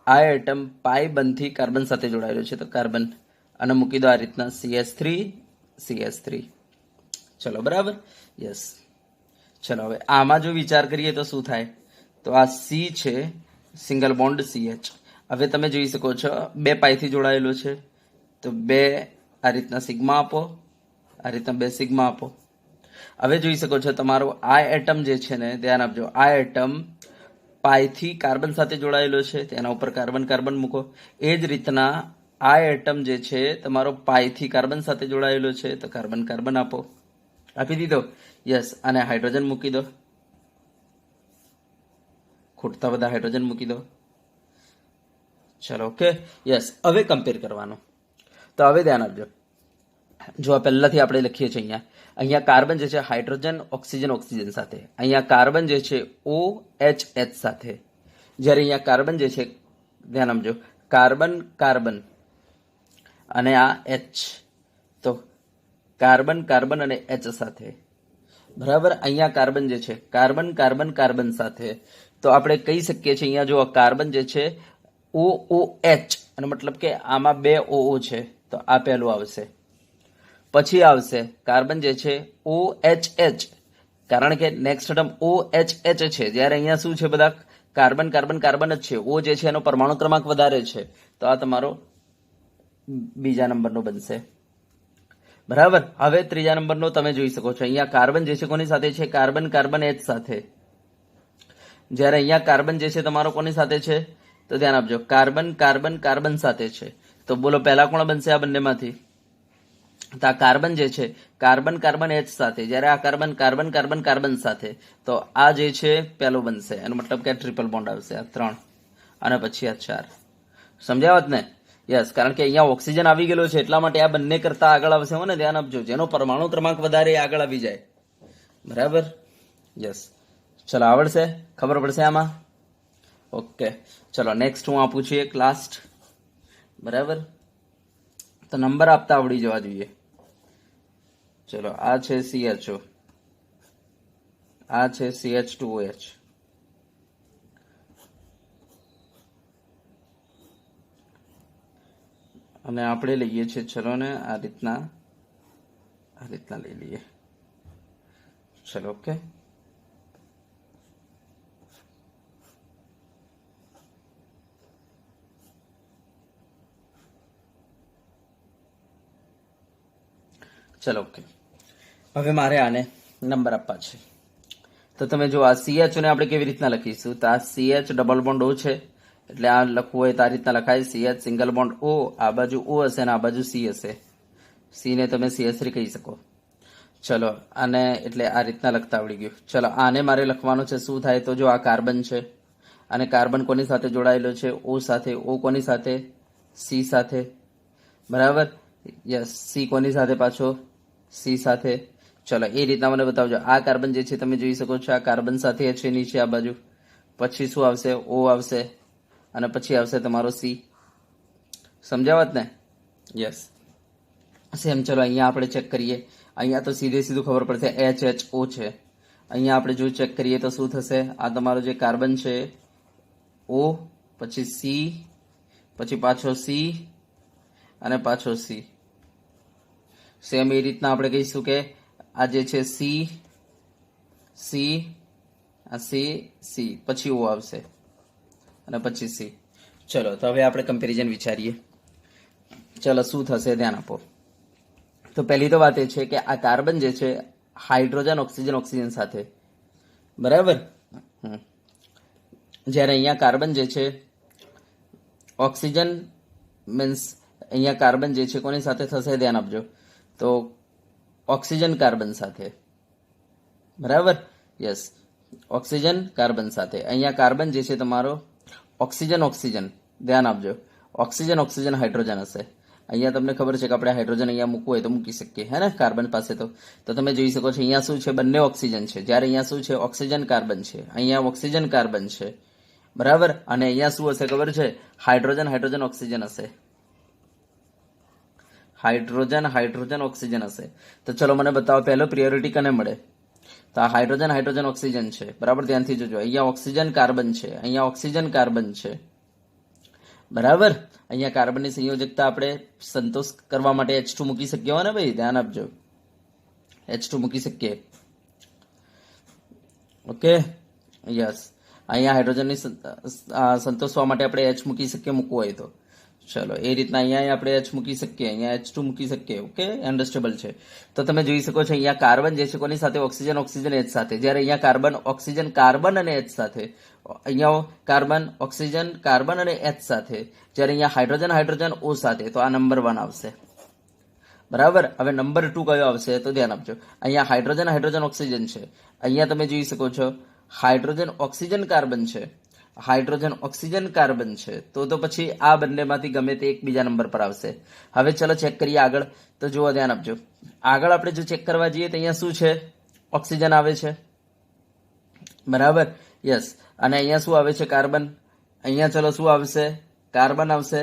આ એટમ પાય બંધથી કાર્બન સાથે જોડાયેલો છે તો કાર્બન, અને મૂકી દો આ રીતના CH3. ચલો, બરાબર, યસ. ચલો, હવે આમાં જો વિચાર કરીએ તો શું થાય? તો આ C છે, સિંગલ બોન્ડ CH. હવે તમે જોઈ શકો છો 2 પાયથી જોડાયેલો છે તો 2 આ રીતના સિગ્મા આપો, આ રીતના 2 સિગ્મા આપો. હવે જોઈ શકો છો, તમારો આ એટમ જે છે ને, ધ્યાન આપજો, આ એટમ પાયથી કાર્બન સાથે જોડાયેલો છે, તેના ઉપર કાર્બન કાર્બન મૂકો. એ જ રીતના આ એટમ જે છે તમારો પાયથી કાર્બન સાથે જોડાયેલો છે તો કાર્બન કાર્બન આપો. આપી દીધો? યસ, અને હાઇડ્રોજન મૂકી દો, ખૂટતા બધા હાઇડ્રોજન મૂકી દો. ચલો, ઓકે. યસ, હવે કમ્પેર કરવાનું. તો હવે ધ્યાન આપજો, જો આ પહેલાથી આપણે લખીએ છીએ, અહીંયા કાર્બન જે છે હાઇડ્રોજન ઓક્સિજન ઓક્સિજન સાથે, અહીંયા કાર્બન જે છે OH સાથે, જ્યારે અહીંયા કાર્બન જે છે, ધ્યાન આપજો, કાર્બન કાર્બન અને આ H, તો કાર્બન કાર્બન અને H સાથે. બરાબર. અહીંયા કાર્બન જે છે, કાર્બન કાર્બન કાર્બન સાથે, તો આપણે કહી શકીએ છીએ અહીંયા જો કાર્બન જે છે OOH, અને મતલબ કે આમાં 2 OO છે, તો આ પહેલું આવશે. પછી આવશે કાર્બન જે છે OHH, કારણ કે નેક્સ્ટ ટર્મ OHH છે, જ્યારે અહીંયા શું છે, બધા કાર્બન કાર્બન કાર્બન જ છે. O જે છે એનો પરમાણુ ક્રમાંક વધારે છે, તો આ તમારો બીજા નંબરનો બનશે. બરાબર. હવે ત્રીજા નંબરનો તમે જોઈ શકો છો, અહીંયા કાર્બન જે છે કોની સાથે છે, કાર્બન કાર્બન H સાથે, જ્યારે અહીંયા કાર્બન જે છે તમારો કોની સાથે છે, તો ધ્યાન આપજો, કાર્બન કાર્બન કાર્બન સાથે છે. તો બોલો પહેલા કોણ બનશે આ બંનેમાંથી, તો આ કાર્બન જે છે કાર્બન કાર્બન H સાથે, જ્યારે આ કાર્બન કાર્બન કાર્બન કાર્બન સાથે, તો આ જે છે પહેલું બનશે, એનો મતલબ કે ટ્રિપલ બોન્ડ આવશે, આ 3 અને પછી આ 4. સમજાવત ને? યસ, કારણ કે અહીંયા ઓક્સિજન આવી ગયેલો છે એટલા માટે આ બંને કરતા આગળ આવશે. મને ધ્યાન આપજો, જેનો પરમાણુ ક્રમાંક વધારે એ આગળ આવી જાય. બરાબર. યસ, ચલો આવડશે, ખબર પડશે આમાં. ઓકે, ચલો નેક્સ્ટ હું આપું છું એક લાસ્ટ. બરાબર, તો નંબર આપતા આવડી જવા જોઈએ. ચલો, આ છે CHO, આ છે CH2OH, અને આપણે લઈએ છીએ, ચલો ને આ રીતના લઈ લઈએ. ચલો, ઓકે. ચલો, ઓકે. હવે મારે આને નંબર આપવા છે. તો તમે જો આ CH ને આપણે કેવી રીતના લખીશું, તો આ CH ડબલ બોન્ડ O છે, એટલે આ લખવું હોય તો આ રીતના લખાય, CH સિંગલ બોન્ડ O, આ બાજુ O હશે અને આ બાજુ C હશે. C ને તમે CH3 કહી શકો. ચલો, આને એટલે આ રીતના લખતા આવડી ગયું. ચલો, આને મારે લખવાનું છે. શું થાય, તો જો આ કાર્બન છે, અને કાર્બન કોની સાથે જોડાયેલો છે, O સાથે. O કોની સાથે, C સાથે. બરાબર. યસ, C કોની સાથે પાછો, C સાથે. ચલો, એ રીતના મને બતાવજો. આ કાર્બન જે છે તમે જોઈ શકો છો, આ કાર્બન સાથે છે નીચે આ બાજુ, પછી શું આવશે, O આવશે, અને પછી આવશે તમારો C. સમજાવત ને? Yes, same. ચલો, અહીંયા આપણે ચેક કરીએ. અહીંયા તો સીધું ખબર પડશે, HHO છે. અહીંયા આપણે જો ચેક કરીએ તો શું થશે, આ તમારો જે કાર્બન છે O, પછી C, પછી પાછો C, અને પાછો C. સેમ એ રીતના આપણે કહીશું કે આ જે છે C, આ C, પછી O આવશે, અને પછી C. ચલો, તો હવે આપણે કમ્પેરિઝન વિચારીએ. ચલો, શું થશે ધ્યાન આપો. તો પહેલી તો વાત એ છે કે આ કાર્બન જે છે હાઇડ્રોજન ઓક્સિજન સાથે, બરાબર. જ્યારે અહીંયા કાર્બન જે છે ઓક્સિજન મીન્સ અહીંયા કાર્બન જે છે કોની સાથે થશે, ધ્યાન આપજો, તો ઓક્સિજન કાર્બન સાથે. બરાબર. યસ, ઓક્સિજન કાર્બન સાથે. અહીંયા કાર્બન જે છે તમારો ઓક્સિજન, ધ્યાન આપજો, ઓક્સિજન હાઇડ્રોજન હશે. અહીંયા તમને ખબર છે કે આપણે હાઇડ્રોજન અહીંયા મૂકવું હોય તો મૂકી શકીએ, હે ને, કાર્બન પાસે. તો તમે જોઈ શકો છો અહીંયા શું છે, બંને ઓક્સિજન છે, જ્યારે અહીંયા શું છે, ઓક્સિજન કાર્બન છે, અહીંયા ઓક્સિજન કાર્બન છે. બરાબર. અને અહીંયા શું હશે ખબર છે, હાઇડ્રોજન ઓક્સિજન હશે, હાઇડ્રોજન ઓક્સિજન હશે. તો ચલો મને બતાવો, પહેલો પ્રિયોરિટી કને મળે, તો આ હાઇડ્રોજન ઓક્સિજન છે. બરાબર, ધ્યાનથી જોજો. અહીંયા ઓક્સિજન કાર્બન છે, અહીંયા ઓક્સિજન કાર્બન છે. બરાબર. અહીંયા કાર્બનની સંયોજકતા આપણે સંતોષ કરવા માટે H2 મૂકી શકીએ હોય ને ભાઈ, ધ્યાન આપજો, H2 મૂકી શકીએ. ઓકે. યસ, અહીંયા હાઇડ્રોજનની સંતોષવા માટે આપણે H મૂકી શકીએ, મૂકવું હોય તો. ચલો, એ રીતના અહીંયા આપણે H મૂકી શકીએ, અહીંયા H2 મૂકી શકીએ. ઓકે, અન્ડરસ્ટેબલ છે. તો તમે જોઈ શકો છો અહીંયા કાર્બન જે છે કોની સાથે, ઓક્સિજન H સાથે, જ્યારે અહીંયા કાર્બન ઓક્સિજન કાર્બન અને H સાથે, અહીંયા કાર્બન ઓક્સિજન કાર્બન અને H સાથે, જ્યારે અહીંયા હાઇડ્રોજન O સાથે, તો આ નંબર 1 આવશે. બરાબર. હવે નંબર 2 કયો આવશે, તો ધ્યાન આપજો. અહીંયા હાઇડ્રોજન ઓક્સિજન છે, અહીંયા તમે જોઈ શકો છો હાઇડ્રોજન ઓક્સિજન કાર્બન છે, તો પછી આ બંનેમાંથી ગમે તે એક બીજા નંબર પર આવશે. હવે ચલો ચેક કરીએ આગળ. તો જુઓ, ધ્યાન આપજો. આગળ આપણે જો ચેક કરવા જઈએ તો અહીંયા શું છે, ઓક્સિજન આવે છે. બરાબર. યસ, અને અહીંયા શું આવે છે, કાર્બન. અહીંયા ચલો શું આવશે, કાર્બન આવશે,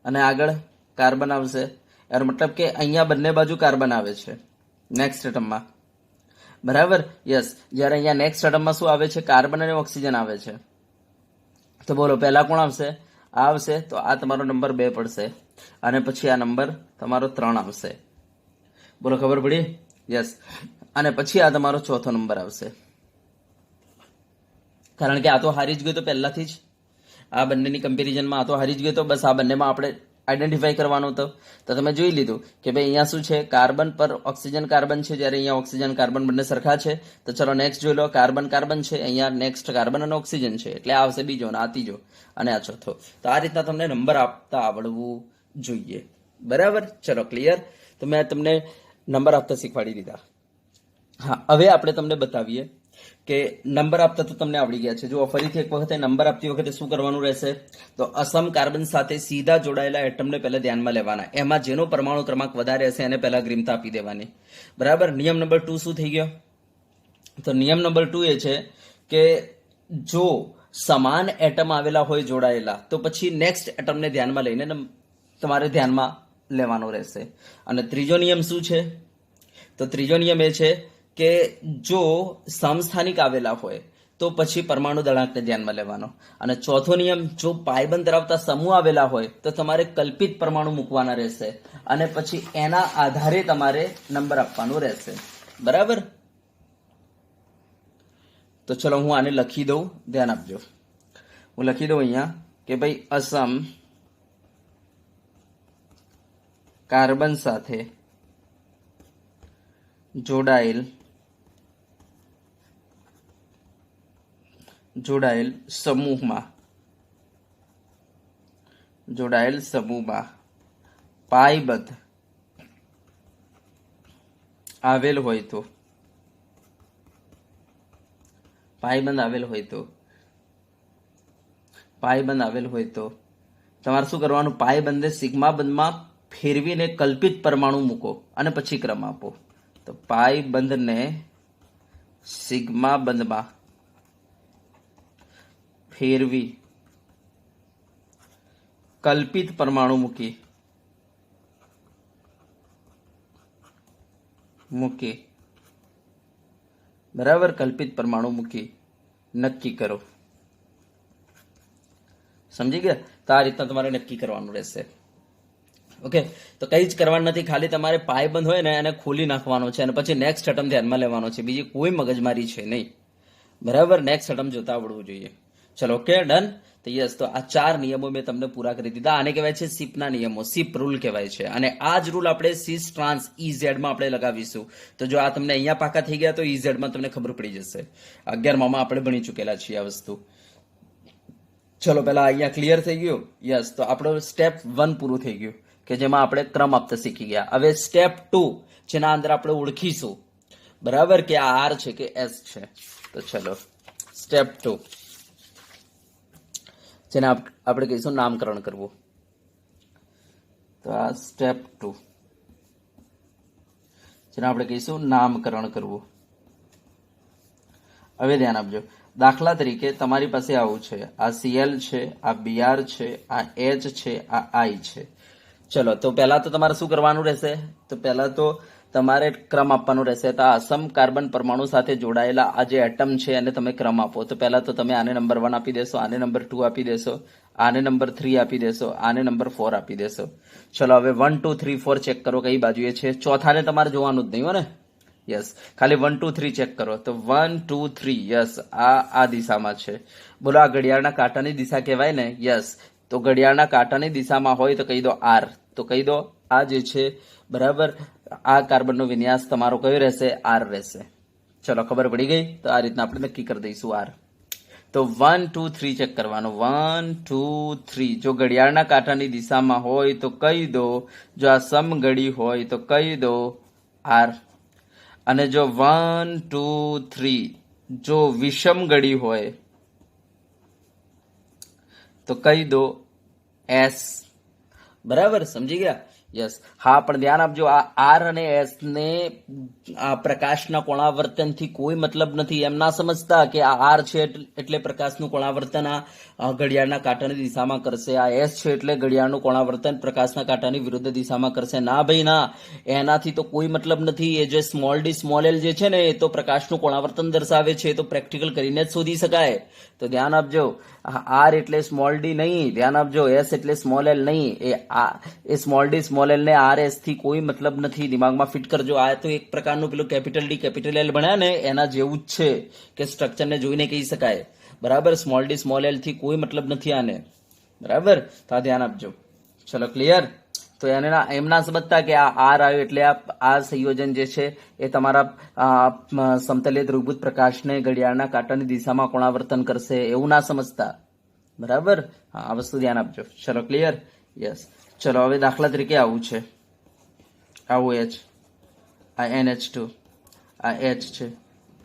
અને આગળ કાર્બન આવશે. એનો મતલબ કે અહીંયા બંને બાજુ કાર્બન આવે છે નેક્સ્ટ ટર્મમાં. બરાબર. યસ. જ્યારે અહીંયા નેક્સ્ટ એટમમાં શું આવે છે? કાર્બન અને ઓક્સિજન આવે છે. તો બોલો પહેલા કોણ આવશે? આ આવશે. તો આ તમારો નંબર 2 પડશે અને પછી આ નંબર તમારો 3 આવશે. બોલો ખબર પડી? યસ. અને પછી આ તમારો ચોથો નંબર આવશે, કારણ કે આ તો હારી જ ગયો તો પહેલાથી જ. આ બંનેની કમ્પેરિઝનમાં આ તો હારી જ ગયો તો. બસ આ બંનેમાં આપણે આઈડેન્ટિફાઈ કરવાનું હતું. તો તમે જોઈ લીધું કે ભાઈ અહીંયા શું છે? કાર્બન પર ઓક્સિજન કાર્બન છે, જ્યારે અહીંયા ઓક્સિજન કાર્બન બંને સરખા છે. તો ચલો નેક્સ્ટ જોઈ લો. કાર્બન કાર્બન છે, અહીંયા નેક્સ્ટ કાર્બન અને ઓક્સિજન છે, એટલે આ આવશે બીજો અને આ ત્રીજો અને આ ચોથો. તો આ રીતના તમને નંબર આપતા આવડવું જોઈએ. બરાબર. ચલો ક્લિયર. તો મેં તમને નંબર આપતા શીખવાડી દીધા. હા, હવે આપણે તમને બતાવીએ કે નંબર આપતા તો તમને આવડી ગયા છે. જો ફરીથી એક વખતે નંબર આપતી વખતે શું કરવાનું રહેશે? તો અસમ કાર્બન સાથે સીધા જોડાયેલા એટમને પહેલા ધ્યાનમાં લેવાના. એમાં જેનો પરમાણુ ક્રમાંક વધારે હશે એને પહેલા અગ્રિમતા આપી દેવાની. બરાબર. નિયમ નંબર 2 શું થઈ ગયો? તો નિયમ નંબર 2 એ છે કે જો સમાન એટમ આવેલા હોય જોડાયેલા, તો પછી નેક્સ્ટ એટમને ધ્યાનમાં લઈને તમારે ધ્યાનમાં લેવાનો રહેશે. અને ત્રીજો નિયમ શું છે? તો ત્રીજો નિયમ એ છે કે જો સમસ્થાનિક આવેલા હોય તો પછી પરમાણુ દળાંકને ધ્યાનમાં લેવાનો. અને ચોથો નિયમ, જો પાયબંધ ધરાવતા સમૂહ આવેલા હોય તો તમારે કલ્પિત પરમાણુ મૂકવાના રહેશે અને પછી એના આધારે તમારે નંબર આપવાનું રહેશે. બરાબર. તો ચલો હું આને લખી દઉં, ધ્યાન આપજો. હું લખી દઉં અહીંયા કે ભાઈ અસમ કાર્બન સાથે જોડાયેલ સમૂહમાં પાયબંધ આવેલ હોય તો તમારે શું કરવાનું? પાયબંધને સિગ્મા બંધમાં ફેરવીને કલ્પિત પરમાણુ મૂકો અને પછી ક્રમ આપો. તો પાયબંધને સિગ્મા બંધમાં ફેરવી કલ્પિત પરમાણુ મૂકી બરાબર. કલ્પિત પરમાણુ મૂકી નક્કી કરો. સમજી ગયા? તો આ રીતના તમારે નક્કી કરવાનું રહેશે. ઓકે. તો કઈ જ કરવાનું નથી, ખાલી તમારે પાયબંધ હોય ને એને ખોલી નાખવાનો છે અને પછી નેક્સ્ટ એટમ ધ્યાનમાં લેવાનો છે. બીજી કોઈ મગજમારી છે નહીં. બરાબર. નેક્સ્ટ એટમ જોતા આવડવું જોઈએ. ચલો ઓકે, ડન. તો યસ, તો આ 4 નિયમો મેં તમને પૂરા કરી દીધા. આને કહેવાય છે સિપના નિયમો, સિપ રૂલ કહેવાય છે. અને આ જ રૂલ આપણે સિસ ટ્રાન્સ ઈઝેડ માં આપણે લગાવીશું. તો જો આ તમને અહીંયા પાકા થઈ ગયા તો ઈઝેડ માં તમને ખબર પડી જશે. 11માં આપણે ભણી ચૂકેલા છીએ આ વસ્તુ. ચલો પહેલા અહીંયા ક્લિયર થઈ ગયું? યસ. તો આપણો સ્ટેપ 1 પૂરું થઈ ગયું કે જેમાં આપણે ક્રમ આપતા શીખી ગયા. હવે સ્ટેપ 2 જેના અંદર આપણે ઓળખીશું બરાબર કે આ આર છે કે એસ છે. તો ચલો સ્ટેપ 2 જેને આપણે કહીશું નામકરણ કરવું. તો આ સ્ટેપ 2 જેને આપણે કહીશું નામકરણ કરવું. હવે ધ્યાન આપજો. દાખલા તરીકે તમારી પાસે આવું છે, આ Cl છે, આ Br છે, આ H છે, આ I છે. ચલો તો પહેલા તો તમારે શું કરવાનું રહેશે? તો પહેલા તો તમારે ક્રમ આપવાનો રહેશે. તો આ અસમ કાર્બન પરમાણુ સાથે જોડાયેલા આ જે એટમ છે એને તમે ક્રમ આપો. તો પહેલા તો તમે આને નંબર 1 આપી દેશો, આને નંબર 2 આપી દેશો, આને નંબર 3 આપી દેશો, આને નંબર 4 આપી દેશો. ચલો હવે 1 2 3 4 ચેક કરો કઈ બાજુએ છે. ચોથાને તમારે જોવાનું જ નહીં હો ને. યસ, ખાલી 1 2 3 ચેક કરો. તો 1 2 3 યસ, આ દિશામાં છે. બોલો આ ઘડિયાળના કાંટાની દિશા કહેવાય ને? યસ. તો ઘડિયાળના કાંટાની દિશામાં હોય તો કહી દો આર. તો કહી દો આ જે છે બરાબર, આ કાર્બનનો વિન્યાસ તમારો કયો રહેશે? આર રહેશે. ચલો ખબર પડી ગઈ? તો આ રીતના આપણે નક્કી કરી દઈશું આર. તો 1 2 3 ચેક કરવાનો. 1 2 3 જો ઘડિયાળના કાંટાની દિશામાં હોય તો કહી દો, જો આ સમઘડી હોય તો કહી દો આર. અને જો 1 2 3 જો વિષમ ઘડી હોય તો કહી દો એસ. બરાબર, સમજી ગયા? યસ, હા, પણ ધ્યાન આપજો, આ આર અને એસ ને આ પ્રકાશના કોણાવર્તનથી કોઈ મતલબ નથી. એમ ના સમજતા કે આ આર છે એટલે પ્રકાશનું કોણાવર્તન આ ઘડિયાળના કાંટાની દિશામાં કરશે, આ એસ છે એટલે ઘડિયાળનું કોણાવર્તન પ્રકાશના કાંટાની વિરુદ્ધ દિશામાં કરશે. ના ભાઈ ના, એનાથી તો કોઈ મતલબ નથી. એ જે સ્મોલ ડી સ્મોલ એલ જે છે ને એ તો પ્રકાશનું કોણાવર્તન દર્શાવે છે, એ તો પ્રેક્ટિકલ કરીને જ શોધી શકાય. તો ધ્યાન આપજો, આર એટલે સ્મોલ ડી નહીં, ધ્યાન આપજો, એસ એટલે સ્મોલ એલ નહીં. એ સ્મોલ ડી સ્મોલ એલ ને આર એસ થી કોઈ મતલબ નથી. દિમાગમાં ફિટ કરજો. આ તો એક પ્રકારનું પેલું કેપિટલ ડી કેપિટલ એલ ભણ્યા ને એના જેવું જ છે કે સ્ટ્રક્ચરને જોઈને કહી શકાય. બરાબર, સ્મોલ ડી સ્મોલ એલ થી કોઈ મતલબ નથી આને. બરાબર, તો આ ધ્યાન આપજો. ચલો ક્લિયર. તો એને એમ ના સમજતા કે આ આર આવ્યો એટલે આ સંયોજન જે છે એ તમારા સમતલીય ધ્રુવભૂત પ્રકાશને ઘડિયાળના કાંટાની દિશામાં કોણાવર્તન કરશે, એવું ના સમજતા. બરાબર, હા, આ વસ્તુ ધ્યાન આપજો. ચલો ક્લિયર. યસ, ચલો હવે દાખલા તરીકે આવું છે, આવું એચ, આ NH2, આ એચ છે,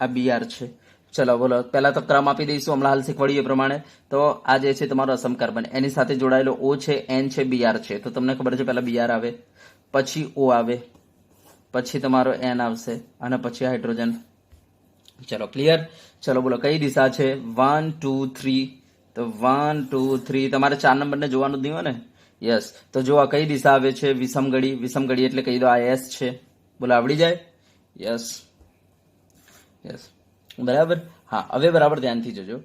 આ BR છે. ચલો બોલો, પહેલા તો ક્રમ આપી દઈશું હમણાં હાલ શીખવાડીએ પ્રમાણે. તો આ જે છે તમારો અસમ કાર્બન, એની સાથે જોડાયેલો O છે, N છે, BR છે. તો તમને ખબર છે પહેલા BR આવે, પછી O આવે, પછી તમારો N આવશે અને પછી હાઇડ્રોજન. ચલો ક્લિયર. ચલો બોલો કઈ દિશા છે? 1 2 3. તો 1 2 3 તમારે 4 નંબરને જોવાનું જ નહીં હોય ને. યસ, તો જો આ કઈ દિશા આવે છે? વિષમગડી. વિષમગડી એટલે કહી દો આ S છે. બોલો આવડી જાય? યસ યસ, બરાબર. હા, હવે બરાબર ધ્યાનથી જોજો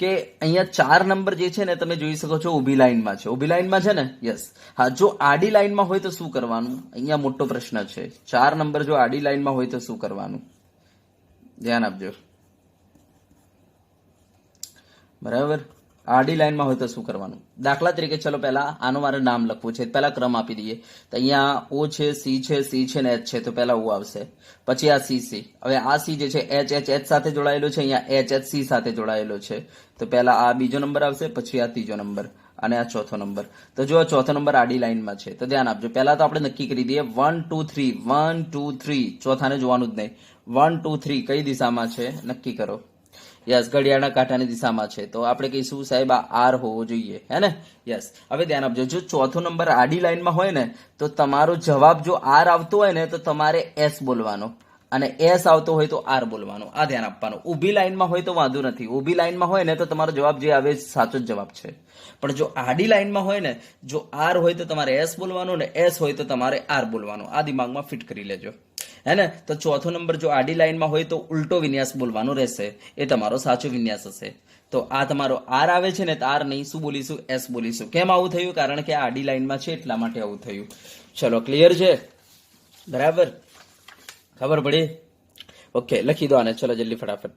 કે અહીંયા 4 નંબર જે છે ને તમે જોઈ શકો છો ઊભી લાઈનમાં છે. ઊભી લાઈનમાં છે ને. યસ, હા, જો આડી લાઈનમાં હોય તો શું કરવાનું? અહીંયા મોટો પ્રશ્ન છે. 4 નંબર જો આડી લાઈનમાં હોય તો શું કરવાનું? ધ્યાન આપજો. બરાબર, આડી લાઈનમાં હોય તો શું કરવાનું? દાખલા તરીકે ચલો પહેલા આનું મારે નામ લખવું છે, પહેલા ક્રમ આપી દઈએ. તો અહીંયા O છે, C છે, C છે ને H છે. તો પહેલા O આવશે, પછી આ C. હવે આ C જે છે H સાથે જોડાયેલો છે, અહીંયા H C સાથે જોડાયેલો છે. તો પહેલા આ બીજો નંબર આવશે, પછી આ ત્રીજો નંબર અને આ ચોથો નંબર. તો જો આ ચોથો નંબર આડી લાઈનમાં છે. તો ધ્યાન આપજો, પહેલા તો આપણે નક્કી કરી દઈએ 1 2 3, 1 2 3. ચોથાને જોવાનું જ નહીં. 1 2 3 કઈ દિશામાં છે નક્કી કરો. યસ, ઘડિયાળના કાંટાની દિશામાં છે. તો આપણે કહીશું સાહેબ આ આર હોવો જોઈએ, હે ને. યસ, હવે ધ્યાન આપજો, જો ચોથો નંબર આડી લાઈનમાં હોય ને તો તમારો જવાબ જો આર આવતો હોય ને તો તમારે S બોલવાનો, અને S આવતો હોય તો આર બોલવાનો. આ ધ્યાન આપવાનું. ઊભી લાઈનમાં હોય તો વાંધો નથી. ઊભી લાઈનમાં હોય ને તો તમારો જવાબ જે આવે સાચો જ જવાબ છે. પણ જો આડી લાઈનમાં હોય ને, જો આર હોય તો તમારે S બોલવાનું ને S હોય તો તમારે આર બોલવાનું. આ દિમાગમાં ફિટ કરી લેજો, હે ને. તો ચોથો નંબર જો આડી લાઈનમાં હોય તો ઉલટો વિન્યાસ બોલવાનો રહેશે, એ તમારો સાચો વિન્યાસ હશે. તો આ તમારો આર આવે છે ને, તો આર નહીં, શું બોલીશું? S બોલીશું. કેમ આવું થયું? કારણ કે આ આડી લાઈનમાં છે એટલા માટે આવું થયું. ચલો ક્લિયર છે? બરાબર, ખબર પડી? ઓકે, લખી દો આને. ચલો જલ્દી ફટાફટ.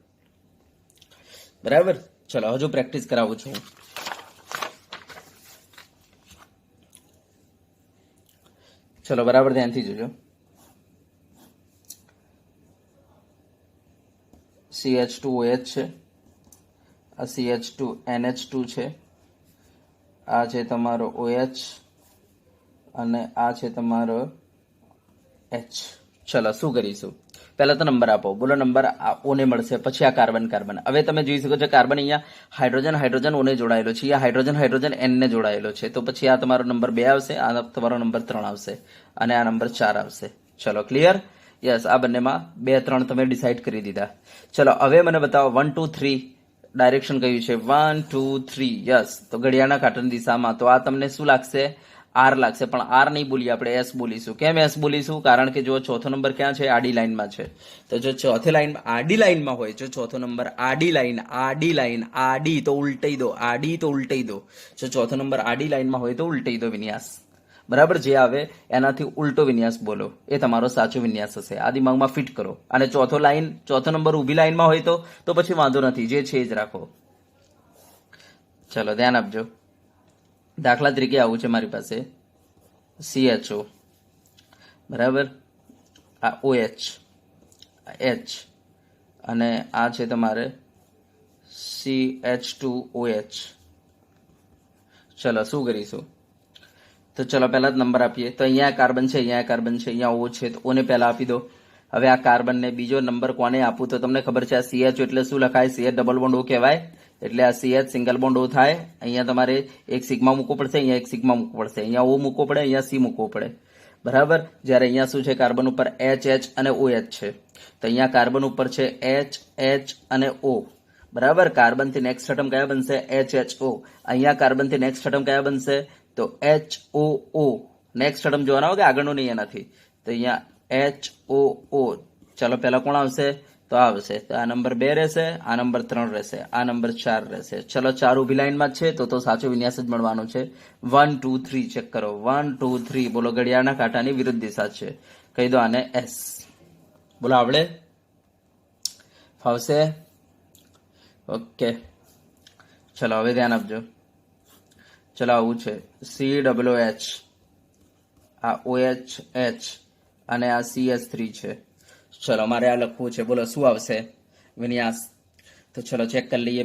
બરાબર, ચલો હજુ પ્રેક્ટિસ કરાવું છું. ચલો બરાબર ધ્યાનથી જોજો. CH2OH છે, આ CH2NH2 છે, આ છે તમારો OH અને આ છે તમારો H. ચલો શું કરીશું? પહેલા તો નંબર આપો. બોલો નંબર ઓને મળશે, પછી આ કાર્બન કાર્બન. હવે તમે જોઈ શકો છો કાર્બન અહીંયા હાઇડ્રોજન ઓને જોડાયેલો છે, અહીંયા હાઇડ્રોજન N ને જોડાયેલો છે. તો પછી આ તમારો નંબર 2 આવશે, આ તમારો નંબર 3 આવશે અને આ નંબર 4 આવશે. ચલો ક્લિયર. યસ, આ બંનેમાં 2 3 તમે ડિસાઈડ કરી દીધા. ચલો હવે મને બતાવો 1 2 3 ડાયરેક્શન કયું છે? 1 2 3. યસ, તો ઘડિયાળના કાંટાની દિશામાં. તો આ તમને શું લાગશે? આર લાગશે. પણ આર નહીં બોલીએ, આપણે S બોલીશું. કેમ S બોલીશું? કારણ કે જો ચોથો નંબર ક્યાં છે? આડી લાઈનમાં છે. તો જો ચોથી લાઈન આડી લાઈનમાં હોય, જો ચોથો નંબર આડી લાઈન આડી તો ઉલટાઈ દો, આડી તો ઉલટાઈ દો. જો ચોથો નંબર આડી લાઈનમાં હોય તો ઉલટાઈ દો વિન્યાસ. બરાબર, જે આવે એનાથી ઉલટો વિન્યાસ બોલો, એ તમારો સાચો વિન્યાસ હશે. આ દિમાગમાં ફિટ કરો. અને ચોથો નંબર ઊભી લાઈનમાં હોય તો પછી વાંધો નથી, જે છે એ જ રાખો. ચલો ધ્યાન આપજો. દાખલા તરીકે આવું છે મારી પાસે CHO, બરાબર, આ OH, H અને આ છે તમારે CH2OH. ચલો શું કરીશું? તો ચલો પહેલા જ નંબર આપીએ. તો અહીંયા કાર્બન છે, અહીંયા O છે, તો O ને પહેલા આપી દો. હવે આ કાર્બનને બીજો નંબર કોને આપું? તો તમને ખબર છે આ CH એટલે શું લખાય? CH ડબલ બોન્ડ O કહેવાય. એટલે આ CH સિંગલ બોન્ડ O થાય. અહીંયા તમારે એક સિગ્મા મૂકવો પડશે, અહીંયા એક સિગ્મા મૂકવો પડશે, અહીંયા O મૂકવો પડે, અહીંયા C મૂકવો પડે. બરાબર. જ્યારે અહીંયા શું છે, કાર્બન ઉપર એચ એચ અને ઓ એચ છે, તો અહીંયા કાર્બન ઉપર છે એચ એચ અને ઓ. બરાબર. કાર્બનથી નેક્સ્ટ એટમ કયા બનશે? H H O. અહીંયા કાર્બનથી નેક્સ્ટ એટમ કયા બનશે? તો H O O. Next atom જોવાના હોય કે આગળનું નહીં એનાથી, તો અહીંયા એચ ઓ ઓ. ચાલો પહેલા કોણ આવશે? તો આવશે, તો આ નંબર 2 રહેશે, આ નંબર 3 રહેશે, આ નંબર 4 રહેશે. ચલો 4 ઉભી લાઈનમાં જ છે, તો સાચો વિન્યાસ જ મળવાનો છે. 1 2 3 ચેક કરો. 1 2 3 બોલો. ઘડિયાળના કાંટાની વિરુદ્ધ દિશા છે. કહી દો આને એસ. બોલો, આવડે? ફાવશે? ઓકે. ચલો હવે ધ્યાન આપજો. ચલો આવું છે, COOH, આ OH અને આ CS3 છે. ચલો મારે આ લખવું છે. બોલો શું આવશે વિન્યાસ? તો ચલો ચેક કરી લઈએ.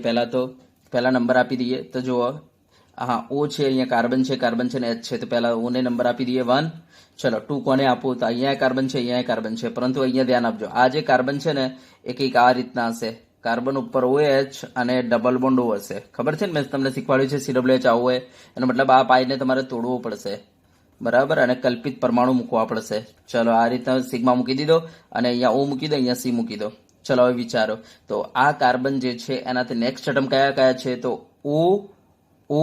પહેલા નંબર આપી દઈએ. તો જુઓ, હા ઓ છે, અહીંયા કાર્બન છે ને એચ છે, તો પહેલા ઓ ને નંબર આપી દઈએ 1. ચલો 2 કોને આપું? તો અહીંયા કાર્બન છે, અહીંયા કાર્બન છે, પરંતુ અહીંયા ધ્યાન આપજો, આ જે કાર્બન છે ને એ કંઈક આ રીતના હશે. કાર્બન ઉપર OH અને ડબલ બોન્ડ O હશે. ખબર છે ને, મેં તમને શીખવાડ્યું છે COH આવું હોય, એનો મતલબ આ પાઈને તમારે તોડવો પડશે. બરાબર. અને કલ્પિત પરમાણુ મૂકવા પડશે. ચલો આ રીતના સિગ્મા મૂકી દીધો, અને અહીંયા ઓ મૂકી દો, અહીંયા સી મૂકી દો. ચલો હવે વિચારો, તો આ કાર્બન જે છે એનાથી નેક્સ્ટ એટમ કયા કયા છે? તો ઓ ઓ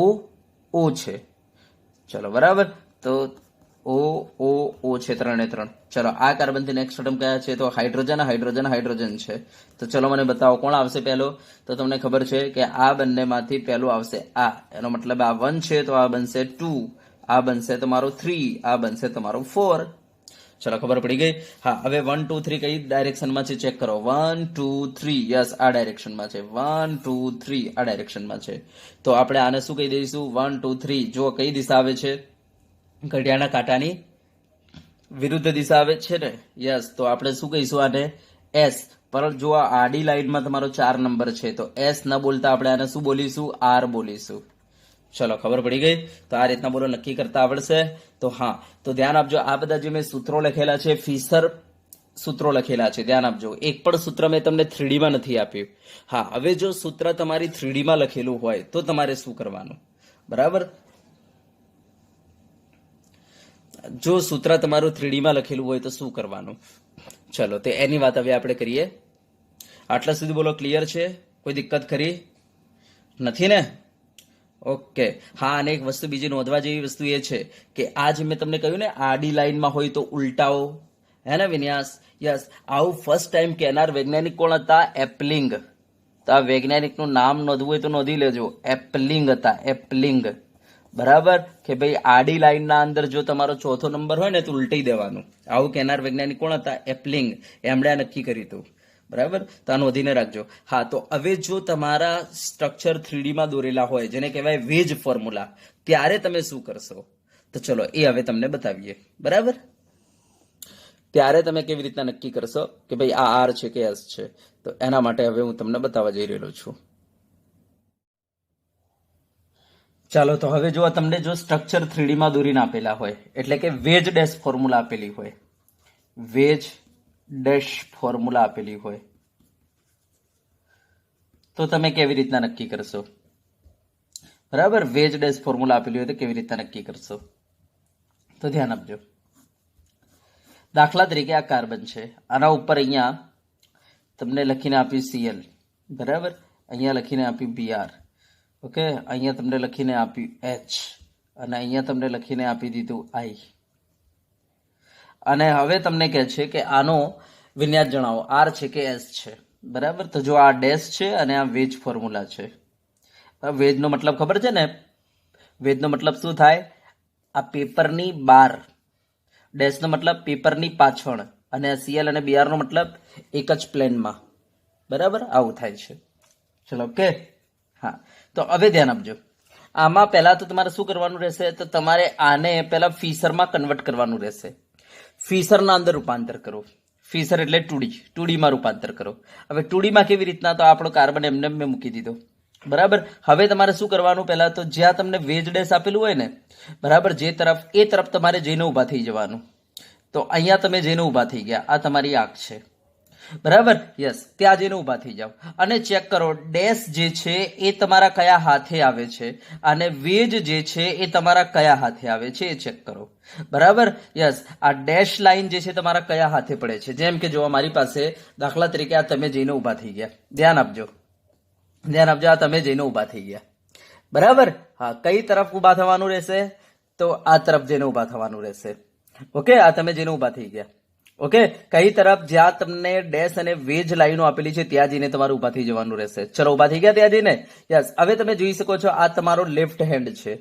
ઓ છે. ચલો બરાબર. તો ઓ ઓ ઓ છે, 3 3. ચલો આ કાર્બનથી નેક્સ્ટ એટમ કયા છે? તો હાઇડ્રોજન છે. તો ચલો મને બતાવો કોણ આવશે પહેલો? તો તમને ખબર છે કે આ બંનેમાંથી પહેલું આવશે આ. એનો મતલબ આ 1 છે, તો આ બનશે 2, આ બનશે તમારો 3, આ બનશે તમારો 4. ચલો ખબર પડી ગઈ. હા, હવે 1 2 3 કઈ ડાયરેક્શનમાં છે ચેક કરો. 1 2 3, યસ આ ડાયરેક્શનમાં છે. 1 2 3 આ ડાયરેક્શનમાં છે. તો આપણે આને શું કહી દઈશું? 1 2 3. જો કઈ દિશા આવે છે? ઘડિયાળના કાંટાની વિરુદ્ધ દિશા આવે છે ને? યસ. તો આપણે શું કહીશું આને? એસ. પર જો આ આડી લાઈનમાં તમારો 4 નંબર છે, તો એસ ન બોલતા આપણે આને શું બોલીશું? આર બોલીશું. ચલો ખબર પડી ગઈ. તો આ રીતના બોલો નક્કી કરતા આવડશે. તો હા, તો ધ્યાન આપજો, આ બધા જે મેં સૂત્રો લખેલા છે, ફિશર સૂત્રો લખેલા છે, ધ્યાન આપજો. એક પણ સૂત્ર મેં તમને 3D માં નથી આપ્યું. હા, હવે જો સૂત્ર તમારી 3D માં લખેલું હોય તો તમારે શું કરવાનું? બરાબર. જો સૂત્ર તમારું 3D માં લખેલું હોય તો શું કરવાનું? ચલો તે એની વાત હવે આપણે કરીએ. આટલા સુધી બોલો ક્લિયર છે? કોઈ દિક્કત ખરી નથી ને? ઓકે. હા, અને એક વસ્તુ બીજી નોંધવા જેવી વસ્તુ એ છે કે આ જે મેં તમને કહ્યું ને, આડી લાઈનમાં હોય તો ઉલટાઓ, હે ને વિન્યાસ? યસ. આવું ફર્સ્ટ ટાઈમ કહેનાર વૈજ્ઞાનિક કોણ હતા? એપલિંગ. તો આ વૈજ્ઞાનિકનું નામ નોંધવું હોય તો નોંધી લેજો. એપલિંગ હતા. એપલિંગ. બરાબર. કે ભાઈ આડી લાઈનના અંદર જો તમારો ચોથો નંબર હોય ને તો ઉલટી દેવાનું. આવું કહેનાર વૈજ્ઞાનિક કોણ હતા? એપલિંગ. એમણે આ નક્કી કર્યું હતું. બરાબર. તો આ નોંધીને રાખજો. હા, તો હવે જો તમારા સ્ટ્રક્ચર 3D માં દોરેલા હોય, જેને કહેવાય વેજ ફોર્મ્યુલા, ત્યારે તમે શું કરશો? તો ચલો એ હવે તમને બતાવીએ. બરાબર. ત્યારે તમે કેવી રીતના નક્કી કરશો કે ભાઈ આ આર છે કે એસ છે? તો એના માટે હવે હું તમને બતાવવા જઈ રહ્યો છું. ચાલો, તો હવે જો તમને જો સ્ટ્રક્ચર 3D માં દોરીને આપેલા હોય, એટલે કે વેજ ડેશ ફોર્મ્યુલા આપેલી હોય, વેજ ડેશ ફોર્મ્યુલા આપેલી હોય, તો તમે કેવી રીતના નક્કી કરશો? બરાબર. વેજ ડેશ ફોર્મ્યુલા આપેલી હોય તો કેવી રીતના નક્કી કરશો? તો ધ્યાન આપજો. દાખલા તરીકે આ કાર્બન છે, આના ઉપર અહીંયા તમને લખીને આપ્યું Cl. બરાબર. અહીંયા લખીને આપ્યું Br. ઓકે. અહીંયા તમને લખીને આપ્યું H, અને અહીંયા તમને લખીને આપી દીધું I. અને હવે તમને કહે છે કે આનો વિન્યાસ જણાવો, આર છે કે એસ છે? બરાબર. તો જો આ ડેશ છે અને આ વેજ ફોર્મ્યુલા છે. વેજનો મતલબ ખબર છે ને? વેજનો મતલબ શું થાય? આ પેપરની બહાર. ડેશનો મતલબ પેપરની પાછળ, અને Cl અને Br નો મતલબ એક જ પ્લેનમાં. બરાબર. આવું થાય છે. ચલો ઓકે. હા, તો હવે ધ્યાન આપજો. આમાં પહેલા તો તમારે શું કરવાનું રહેશે? તો તમારે આને પહેલા ફિશરમાં કન્વર્ટ કરવાનું રહેશે. ફિશરના અંદર રૂપાંતર કરો. ફિશર એટલે 2D માં રૂપાંતર કરો. હવે 2D માં કેવી રીતના? તો આપણો કાર્બન એમને મેં મૂકી દીધો. બરાબર. હવે તમારે શું કરવાનું? પહેલા તો જ્યાં તમને વેજ ડેશ આપેલું હોય ને, બરાબર, જે તરફ, એ તરફ તમારે જઈને ઊભા થઈ જવાનું. તો અહીંયા તમે જઈને ઊભા થઈ ગયા. આ તમારી આંખ છે. બરાબર, યસ, ત્યાં જઈને ઊભા થઈ જાઓ અને ચેક કરો ડેશ જે છે એ તમારા કયા હાથે આવે છે અને વેજ જે છે એ તમારા કયા હાથે આવે છે એ ચેક કરો. બરાબર, યસ, આ ડેશ લાઈન જે છે તમારા કયા હાથે પડે છે. જેમ કે જો મારી પાસે દાખલા તરીકે આ તમે જઈને ઊભા થઈ ગયા, ધ્યાન આપજો, આ તમે જઈને ઊભા થઈ ગયા. બરાબર, હા, કઈ તરફ ઊભા થવાનું રહેશે? તો આ તરફ જઈને ઊભા થવાનું રહેશે. ઓકે, આ તમે જઈને ઊભા થઈ ગયા. ઓકે, કઈ તરફ? જ્યાં તમને ડેશ અને વેજ લાઈનો આપેલી છે ત્યાં જઈને તમારે ઊભા થઈ જવાનું રહેશે. ચલો, ઊભા થઈ ગયા ત્યાં જઈને. યસ, હવે તમે જોઈ શકો છો આ તમારો લેફ્ટ હેન્ડ છે.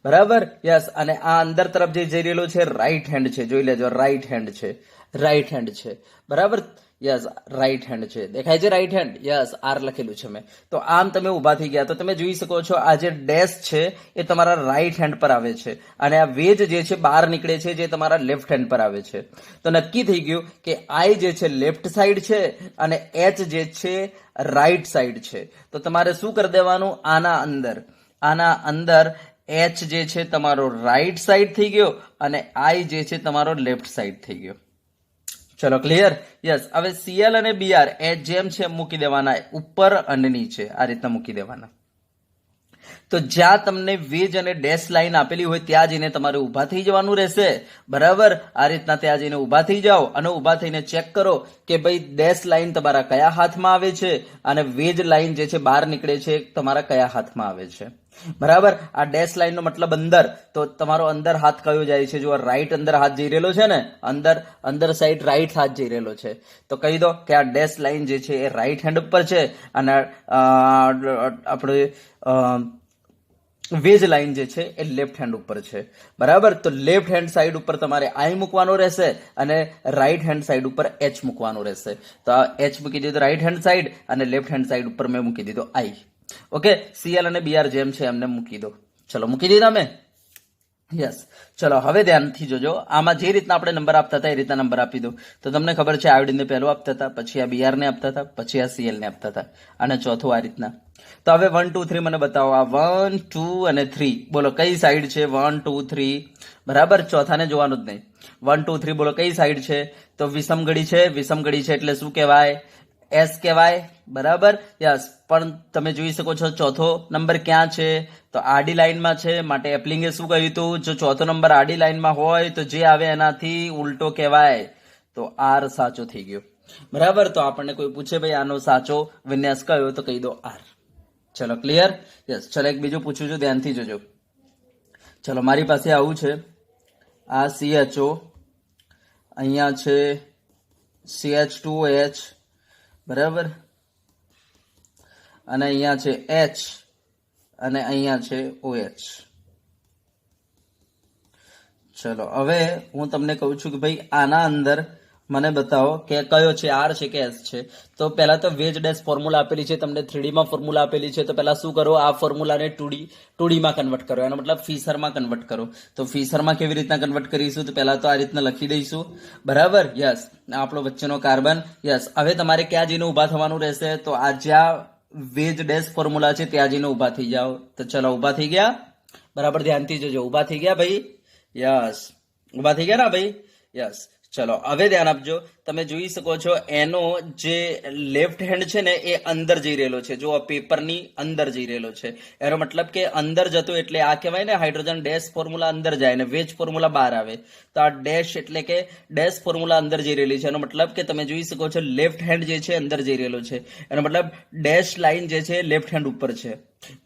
બરાબર, યસ, અને આ અંદર તરફ જે જઈ રહેલો છે રાઈટ હેન્ડ છે. જોઈ લેજો, રાઈટ હેન્ડ છે, રાઈટ હેન્ડ છે. બરાબર, યસ, રાઈટ હેન્ડ છે. દેખાય છે રાઈટ હેન્ડ? યસ, આર લખેલું છે મેં. તો આમ તમે ઊભા થઈ ગયા તો તમે જોઈ શકો છો આ જે ડેશ છે એ તમારા રાઈટ હેન્ડ પર આવે છે અને આ વેજ જે છે બહાર નીકળે છે જે તમારા લેફ્ટ હેન્ડ પર આવે છે. તો નક્કી થઈ ગયું કે આઈ જે છે લેફ્ટ સાઈડ છે અને એચ જે છે રાઈટ સાઈડ છે. તો તમારે શું કરી દેવાનું? આના અંદર એચ જે છે તમારો રાઈટ સાઈડ થઈ ગયો અને આઈ જે છે તમારો લેફ્ટ સાઈડ થઈ ગયો. ચલો, ક્લિયર? યસ, હવે સીએલ અને બીઆર એ જેમ છે એમ મૂકી દેવાના, ઉપર અને નીચે આ રીતના મૂકી દેવાના. તો જ્યાં તમને વેજ અને ડેશ લાઈન આપેલી હોય ત્યાં જઈને તમારે ઊભા થઈ જવાનું રહેશે. બરાબર, આ રીતના ત્યાં જઈને ઊભા થઈ જાઓ અને ઊભા થઈને ચેક કરો કે ભાઈ ડેશ લાઈન તમારા કયા હાથમાં આવે છે અને વેજ લાઈન જે છે બહાર નીકળે છે તમારા કયા હાથમાં આવે છે. બરાબર, આ ડેશ લાઈન નો મતલબ અંદર, તો તમારો અંદર હાથ કયો જાય છે? જો રાઈટ અંદર હાથ જઈ રહેલો છે ને, અંદર સાઈડ રાઈટ હાથ જઈ રહેલો છે. તો કહી દો કે આ ડેશ લાઈન જે છે એ રાઈટ હેન્ડ ઉપર છે અને આપણે વેજ લાઈન જે છે એ લેફ્ટ હેન્ડ ઉપર છે. બરાબર, તો લેફ્ટ હેન્ડ સાઈડ ઉપર તમારે આઈ મૂકવાનો રહેશે અને રાઈટ હેન્ડ સાઈડ ઉપર એચ મૂકવાનું રહેશે. તો આ એચ મૂકી દીધો રાઈટ હેન્ડ સાઈડ અને લેફ્ટ હેન્ડ સાઈડ ઉપર મેં મૂકી દીધો આઈ. ઓકે, સીએલ અને બીઆર જેમ છે એમને મૂકી દો. ચલો, મૂકી દીધા મેં? યસ. ચલો, હવે ધ્યાનથી જોજો. આમાં જે રીતના આપણે નંબર આપતા હતા એ રીતના નંબર આપી દો. તો તમને ખબર છે આયોડિનને પહેલું આપતા હતા, પછી આ બીઆર ને આપતા હતા, પછી આ સીએલ ને આપતા હતા અને ચોથું આ રીતના. તો હવે 1 2 3 મને બતાવો. આ 1 2 અને 3 બોલો કઈ સાઈડ છે? 1 2 3. બરાબર, ચોથાને જોવાનું જ નહીં. 1 2 3 બોલો કઈ સાઈડ છે? તો વિષમગળી છે. વિષમગળી છે એટલે શું કહેવાય? એસ કહેવાય. બરાબર, યસ. પણ તમે જોઈ શકો છો ચોથો નંબર ક્યાં છે? તો આડી લાઈનમાં છે. માટે એપ્લિંગે શું કહ્યું હતું? જો ચોથો નંબર આડી લાઈનમાં હોય તો જે આવે એનાથી ઉલટો કહેવાય. તો આર સાચો થઈ ગયો. બરાબર, તો આપણને કોઈ પૂછે ભાઈ આનો સાચો વિન્યાસ કયો, તો કહી દો આર. ચલો, ક્લિયર? યસ. ચલો, એક બીજું પૂછું છું, ધ્યાનથી જોજો. ચલો, મારી પાસે આવું છે. આ CHO, અહીંયા છે CH2OH. બરાબર, અને અહીંયા છે H અને અહીંયા છે OH. ચલો, હવે હું તમને કહું છું કે ભાઈ આના અંદર મને બતાવો કે કયો છે, આર છે કે એસ છે. તો પહેલા તો વેજ ડેશ ફોર્મ્યુલા આપેલી છે તમને, 3D માં ફોર્મ્યુલા આપેલી છે. તો પહેલા શું કરો? આ ફોર્મ્યુલાને 2D માં કન્વર્ટ કરો, એનો મતલબ ફિશરમાં કન્વર્ટ કરો. તો ફિશરમાં કેવી રીતના કન્વર્ટ કરીશું? તો પહેલા તો આ રીતના લખી દઈશું. બરાબર, યસ. આપણો વચ્ચેનો કાર્બન. યસ. હવે તમારે ક્યાં જઈને ઊભા થવાનું રહેશે? તો આ જ્યાં વેજ ડેશ ફોર્મ્યુલા છે ત્યાં જઈને ઊભા થઈ જાઓ. તો ચલો, ઊભા થઈ ગયા? બરાબર, ધ્યાનથી જોજો. ઊભા થઈ ગયા ભાઈ? યસ, ઊભા થઈ ગયા ને ભાઈ? યસ. ચલો, હવે ધ્યાન આપજો. તમે જોઈ શકો છો એનો જે લેફ્ટ હેન્ડ છે ને એ અંદર જઈ રહેલો છે. જો આ પેપરની અંદર જઈ રહેલો છે, એનો મતલબ કે અંદર જતો એટલે આ કહેવાય ને હાઇડ્રોજન ડેશ ફોર્મ્યુલા અંદર જાય ને વેજ ફોર્મ્યુલા બહાર આવે. તો આ ડેશ એટલે કે ડેશ ફોર્મ્યુલા અંદર જઈ રહેલી છે. એનો મતલબ કે તમે જોઈ શકો છો લેફ્ટ હેન્ડ જે છે અંદર જઈ રહેલો છે. એનો મતલબ ડેશ લાઈન જે છે લેફ્ટ હેન્ડ ઉપર છે.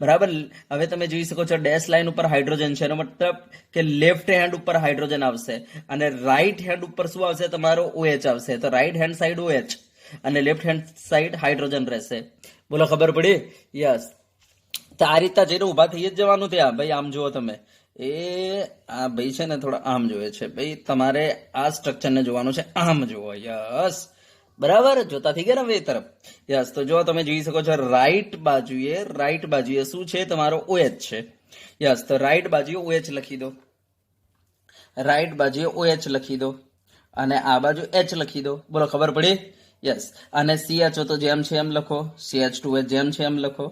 બરાબર, હવે તમે જોઈ શકો છો ડેશ લાઈન ઉપર હાઇડ્રોજન છે. એનો મતલબ કે લેફ્ટ હેન્ડ ઉપર હાઇડ્રોજન આવશે અને રાઈટ હેન્ડ ઉપર શું આવશે? તમારો OH આવશે. તો રાઈટ હેન્ડ સાઈડ OH અને લેફ્ટ હેન્ડ સાઈડ હાઇડ્રોજન રહેશે. બોલો, ખબર પડી? યસ. તો આ રીતના જઈને ઊભા થઈ જ જવાનું ત્યાં. ભાઈ આમ જુઓ તમે, આ ભાઈ છે ને થોડા આમ જોવે છે. ભાઈ તમારે આ સ્ટ્રક્ચરને જોવાનું છે, આમ જુઓ. યસ, બરાબર, જોતા થઈ ગયા ને એ તરફ. યસ. તો જો તમે જોઈ શકો છો રાઈટ બાજુએ શું છે? તમારો OH છે. યસ. તો રાઈટ બાજુએ OH લખી દો. રાઈટ બાજુએ OH લખી દો અને આ બાજુ H લખી દો. બોલો, ખબર પડી? યસ. અને CHO તો જેમ છે એમ લખો. CH2OH જેમ છે એમ લખો.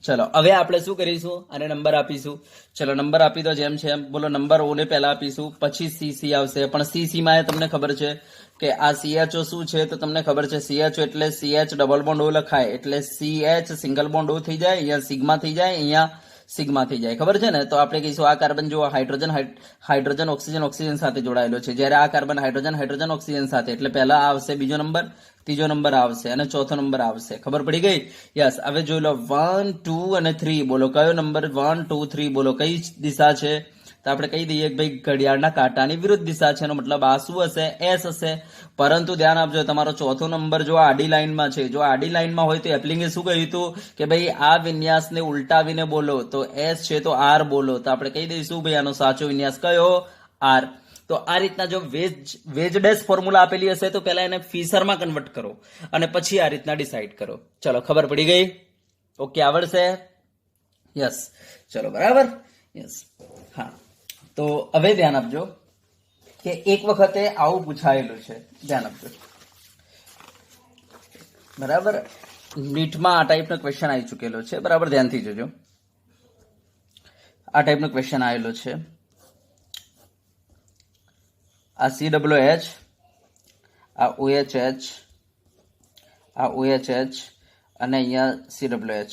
ચલો હવે આપણે શું કરીશું અને નંબર આપીશું. ચલો નંબર આપી દો જેમ છે એમ. બોલો નંબર ઓ ને પહેલા આપીશું, પછી સીસી આવશે. પણ સીસી માં તમને ખબર છે કે આ CHO શું છે, તો તમને ખબર છે CHO એટલે CH ડબલ બોન્ડ ઓ લખાય, એટલે CH સિંગલ બોન્ડ ઓ થઈ જાય, અહીંયા સિગ્મા થઈ જાય, અહીંયા સિગ્મા થઈ જાય. ખબર છે ને? તો આપણે કહીશું આ કાર્બન જો હાઇડ્રોજન ઓક્સિજન સાથે જોડાયેલો છે, જ્યારે આ કાર્બન હાઇડ્રોજન ઓક્સિજન સાથે, એટલે પહેલા આવશે બીજો નંબર, ત્રીજો નંબર આવશે અને ચોથો નંબર આવશે. ખબર પડી ગઈ? યસ. હવે જોઈ લો 1 2 અને 3. બોલો કયો નંબર? 1 2 3. બોલો કઈ દિશા છે? તો આપણે કહી દઈએ કે ભાઈ ઘડિયાળના કાંટાની વિરુદ્ધ દિશા છે, એનો મતલબ આ શું હશે? એસ હશે. પરંતુ ધ્યાન આપજો, તમારો ચોથો નંબર જો આડી લાઈનમાં છે, જો આડી લાઈનમાં હોય તો એપ્લિંગે શું કહ્યું હતું કે ભાઈ આ વિન્યાસને ઉલટાવીને બોલો, તો એસ છે તો આર બોલો. તો આપણે કહી દઈશું ભાઈ આનો સાચો વિન્યાસ કયો? આર. તો આ રીતના જો વેજ ડેશ ફોર્મ્યુલા આપેલી હશે તો પહેલા એને ફીસરમાં કન્વર્ટ કરો અને પછી આ રીતના ડિસાઈડ કરો. ચલો ખબર પડી ગઈ? ઓકે, આવડશે? યસ. ચલો બરાબર. યસ. હા, તો હવે ધ્યાન આપજો કે એક વખતે આવું પૂછાયેલું છે. ધ્યાન આપજો બરાબર. નીટમાં આ ટાઈપનો ક્વેશ્ચન આવી ચૂકેલો છે. બરાબર, ધ્યાનથી જોજો. આ ટાઈપનો ક્વેશ્ચન આવેલો છે. આ COH, આ OH, આ OH અને અહીંયા COH.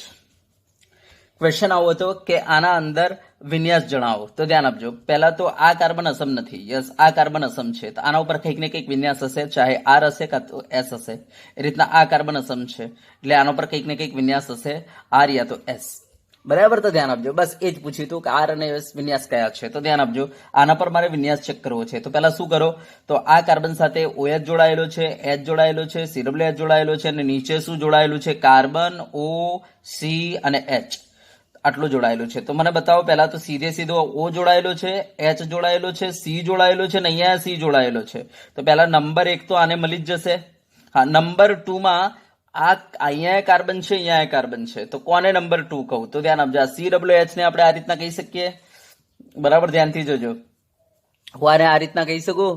ક્વેશ્ચન આવો હતો કે આના અંદર વિન્યાસ જણાવો. તો ધ્યાન આપજો, પહેલા તો આ કાર્બન અસમ નથી. યસ, આ કાર્બન અસમ છે, તો આના ઉપર કંઈક ને કંઈક વિન્યાસ હશે, ચાહે આર હશે કાં તો એસ હશે. એ રીતના આ કાર્બન અસમ છે એટલે આના ઉપર કંઈક ને કંઈક વિન્યાસ હશે, આર યા તો એસ. બરાબર. તો ધ્યાન આપજો, બસ એ જ પૂછ્યું હતું કે આર અને એસ વિન્યાસ કયા છે. તો ધ્યાન આપજો, આના પર મારે વિન્યાસ ચેક કરવો છે. તો પહેલા શું કરો, તો આ કાર્બન સાથે OH જોડાયેલો છે, H જોડાયેલો છે, COH જોડાયેલો છે અને નીચે શું જોડાયેલું છે? કાર્બન, O, C અને H. આટલું જોડાયેલું છે. તો મને બતાવો પહેલા તો સીધો O જોડાયેલો છે, H જોડાયેલો છે, C જોડાયેલો છે અને અહીંયા C જોડાયેલો છે. તો પહેલા નંબર 1 તો આને મળી જ જશે. હા, નંબર 2 માં આ અહીંયા કાર્બન છે, અહીંયા કાર્બન છે, તો કોને નંબર 2 કહું? તો ધ્યાન આપજો, આ COH ને આપણે આ રીતના કહી શકીએ. બરાબર, ધ્યાનથી જોજો. હું આને આ રીતના કહી શકું,